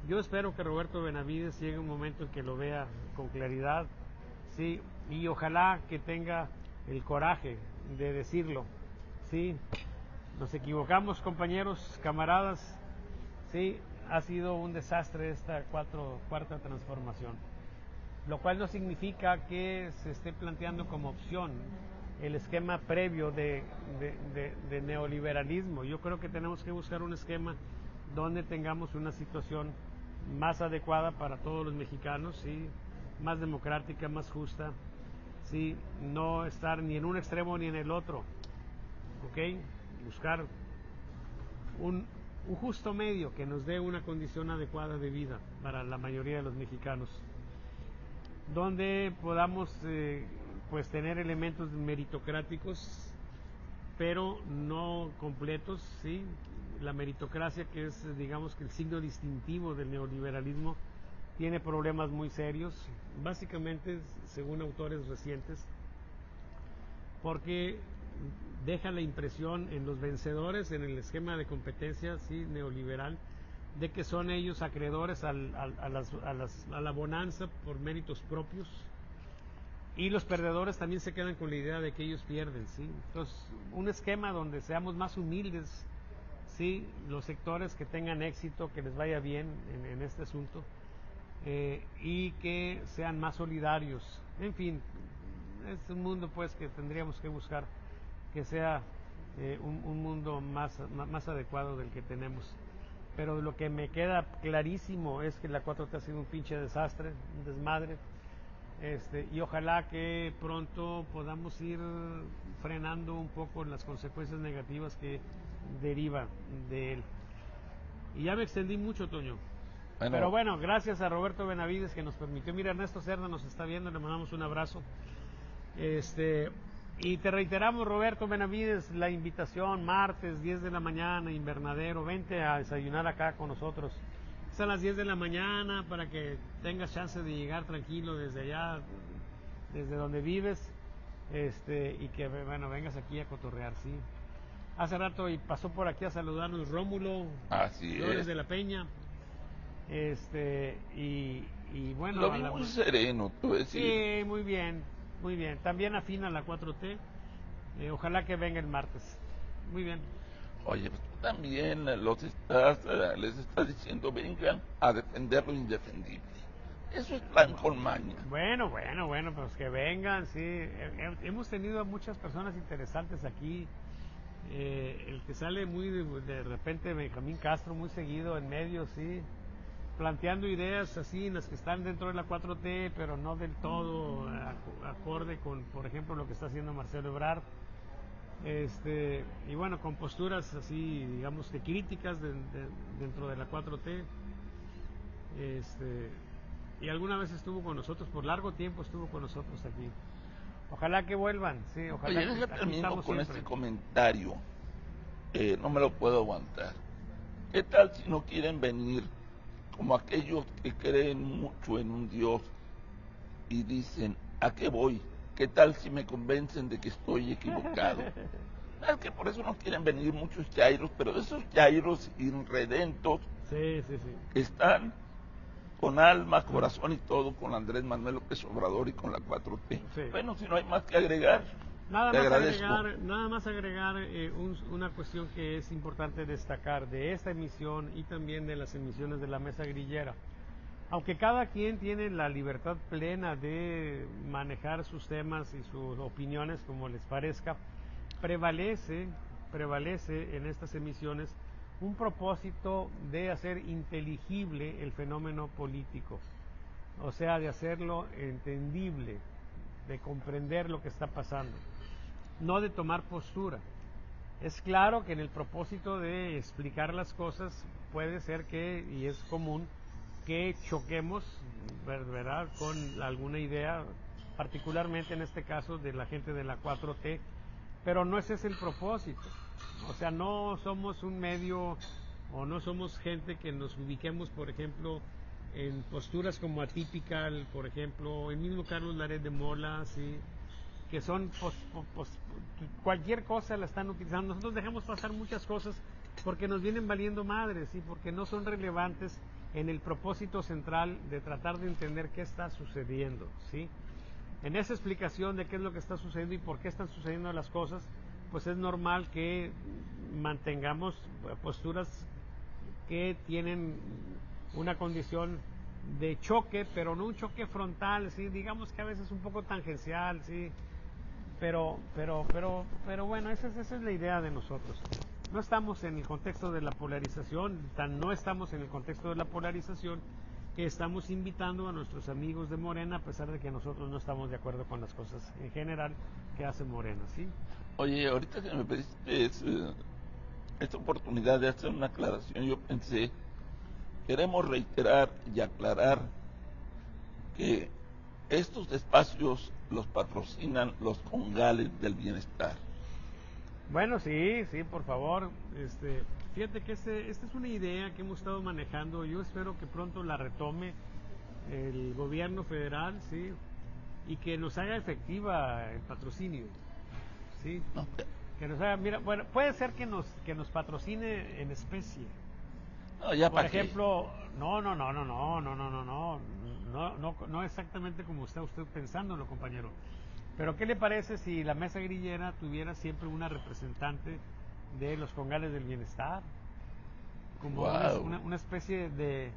Yo espero que Roberto Benavides llegue un momento en que lo vea con claridad, ¿sí? Y ojalá que tenga el coraje de decirlo, ¿sí? Nos equivocamos, compañeros, camaradas, ¿sí? Ha sido un desastre esta cuarta transformación, lo cual no significa que se esté planteando como opción el esquema previo de neoliberalismo. Yo creo que tenemos que buscar un esquema donde tengamos una situación más adecuada para todos los mexicanos, ¿sí? Más democrática, más justa, ¿sí? No estar ni en un extremo ni en el otro, ¿ok? Buscar un justo medio que nos dé una condición adecuada de vida para la mayoría de los mexicanos, donde podamos pues tener elementos meritocráticos, pero no completos, ¿sí? La meritocracia, que es, digamos, que el signo distintivo del neoliberalismo, tiene problemas muy serios, básicamente, según autores recientes, porque deja la impresión en los vencedores, en el esquema de competencia, ¿sí? Neoliberal, de que son ellos acreedores a la bonanza por méritos propios, y los perdedores también se quedan con la idea de que ellos pierden, ¿sí? Entonces, un esquema donde seamos más humildes, ¿sí? Los sectores que tengan éxito, que les vaya bien en este asunto, y que sean más solidarios. En fin, es un mundo pues que tendríamos que buscar que sea un mundo más adecuado del que tenemos. Pero lo que me queda clarísimo es que la 4T ha sido un pinche desastre, un desmadre, y ojalá que pronto podamos ir frenando un poco las consecuencias negativas que derivan de él. Y ya me extendí mucho, Toño. Bueno. Pero bueno, gracias a Roberto Benavides que nos permitió. Mira, Ernesto Cerda nos está viendo, le mandamos un abrazo. Y te reiteramos, Roberto Benavides, la invitación, martes, 10 de la mañana, Invernadero, vente a desayunar acá con nosotros. Es a las 10 de la mañana para que tengas chance de llegar tranquilo desde allá, desde donde vives, y que, bueno, vengas aquí a cotorrear, ¿sí? Hace rato y pasó por aquí a saludarnos Rómulo Así Flores es. de la Peña. Y bueno, Lo vi muy sereno, tú decir. sí, muy bien, muy bien. También afina la 4T. Ojalá que venga el martes. Muy bien. Oye, pues tú también les estás diciendo, vengan a defender lo indefendible. Eso es plan con maña. Bueno, pues que vengan, sí. Hemos tenido a muchas personas interesantes aquí. El que sale muy de repente, Benjamín Castro, muy seguido en medios, sí, planteando ideas así, en las que están dentro de la 4T, pero no del todo acorde con, por ejemplo, lo que está haciendo Marcelo Ebrard. Y bueno, con posturas así, digamos que críticas dentro de la 4T. Y alguna vez estuvo con nosotros, por largo tiempo estuvo con nosotros aquí. Ojalá que vuelvan, sí, ojalá. Oye, que déjate aquí termino estamos con siempre. este comentario. No me lo puedo aguantar. ¿Qué tal si no quieren venir como aquellos que creen mucho en un Dios y dicen, ¿a qué voy? ¿Qué tal si me convencen de que estoy equivocado? Es que por eso no quieren venir muchos chairos, pero esos chairos irredentos Sí, sí, sí. que están con alma, corazón y todo con Andrés Manuel López Obrador y con la 4T. Sí. Bueno, si no hay más que agregar, te agradezco. Nada más agregar una cuestión que es importante destacar de esta emisión y también de las emisiones de la Mesa Grillera. Aunque cada quien tiene la libertad plena de manejar sus temas y sus opiniones como les parezca, prevalece en estas emisiones un propósito de hacer inteligible el fenómeno político, o sea, de hacerlo entendible, de comprender lo que está pasando, no de tomar postura. Es claro que en el propósito de explicar las cosas puede ser que, y es común, que choquemos, ¿verdad?, con alguna idea, particularmente en este caso de la gente de la 4T, pero no ese es el propósito. O sea, no somos un medio o no somos gente que nos ubiquemos, por ejemplo, en posturas como Atypical, por ejemplo, el mismo Carlos Laret de Mola, ¿sí?, que son cualquier cosa la están utilizando. Nosotros dejamos pasar muchas cosas porque nos vienen valiendo madres y porque no son relevantes en el propósito central de tratar de entender qué está sucediendo, ¿sí? En esa explicación de qué es lo que está sucediendo y por qué están sucediendo las cosas, pues es normal que mantengamos posturas que tienen una condición de choque, pero no un choque frontal, ¿sí? Digamos que a veces un poco tangencial, ¿sí? Pero bueno, esa es la idea de nosotros. No estamos en el contexto de la polarización, no estamos en el contexto de la polarización, que estamos invitando a nuestros amigos de Morena, a pesar de que nosotros no estamos de acuerdo con las cosas en general que hace Morena, ¿sí? Oye, ahorita que me pediste esta oportunidad de hacer una aclaración, yo pensé, queremos reiterar y aclarar que estos espacios los patrocinan los congales del bienestar. Bueno, sí, por favor. Fíjate que esta es una idea que hemos estado manejando. Yo espero que pronto la retome el gobierno federal, sí, y que nos haga efectiva el patrocinio, sí. ¿No? Que nos haga, mira, bueno, puede ser que nos patrocine en especie. No, ya Por para qué. ejemplo, no exactamente como está usted pensándolo, compañero. Pero ¿qué le parece si la Mesa Grillera tuviera siempre una representante de los congales del bienestar? Como Wow. una especie de,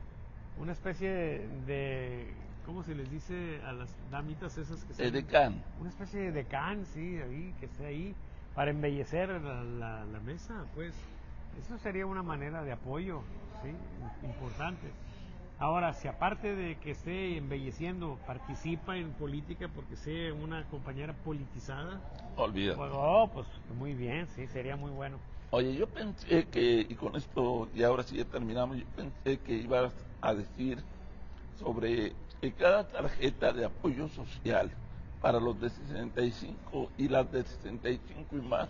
¿cómo se les dice a las damitas esas que salen? Edecán. Una especie de decán, sí, ahí, que esté ahí para embellecer la mesa, pues. Eso sería una manera de apoyo, sí, importante. Ahora, si aparte de que esté embelleciendo, participa en política porque sea una compañera politizada, Olvídate. pues muy bien, sí, sería muy bueno. Oye, yo pensé que, y con esto, y ahora sí ya terminamos, yo pensé que ibas a decir sobre que cada tarjeta de apoyo social para los de 65 y las de 65 y más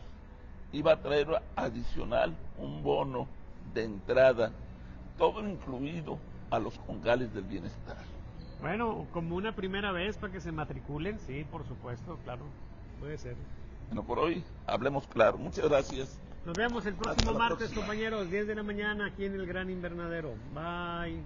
iba a traer adicional un bono de entrada, todo incluido a los congales del bienestar. Bueno, como una primera vez para que se matriculen, sí, por supuesto, claro, puede ser. Bueno, por hoy hablemos claro. Muchas gracias. Nos vemos el Hasta próximo la martes, próxima. compañeros, 10 de la mañana aquí en el Gran Invernadero. Bye.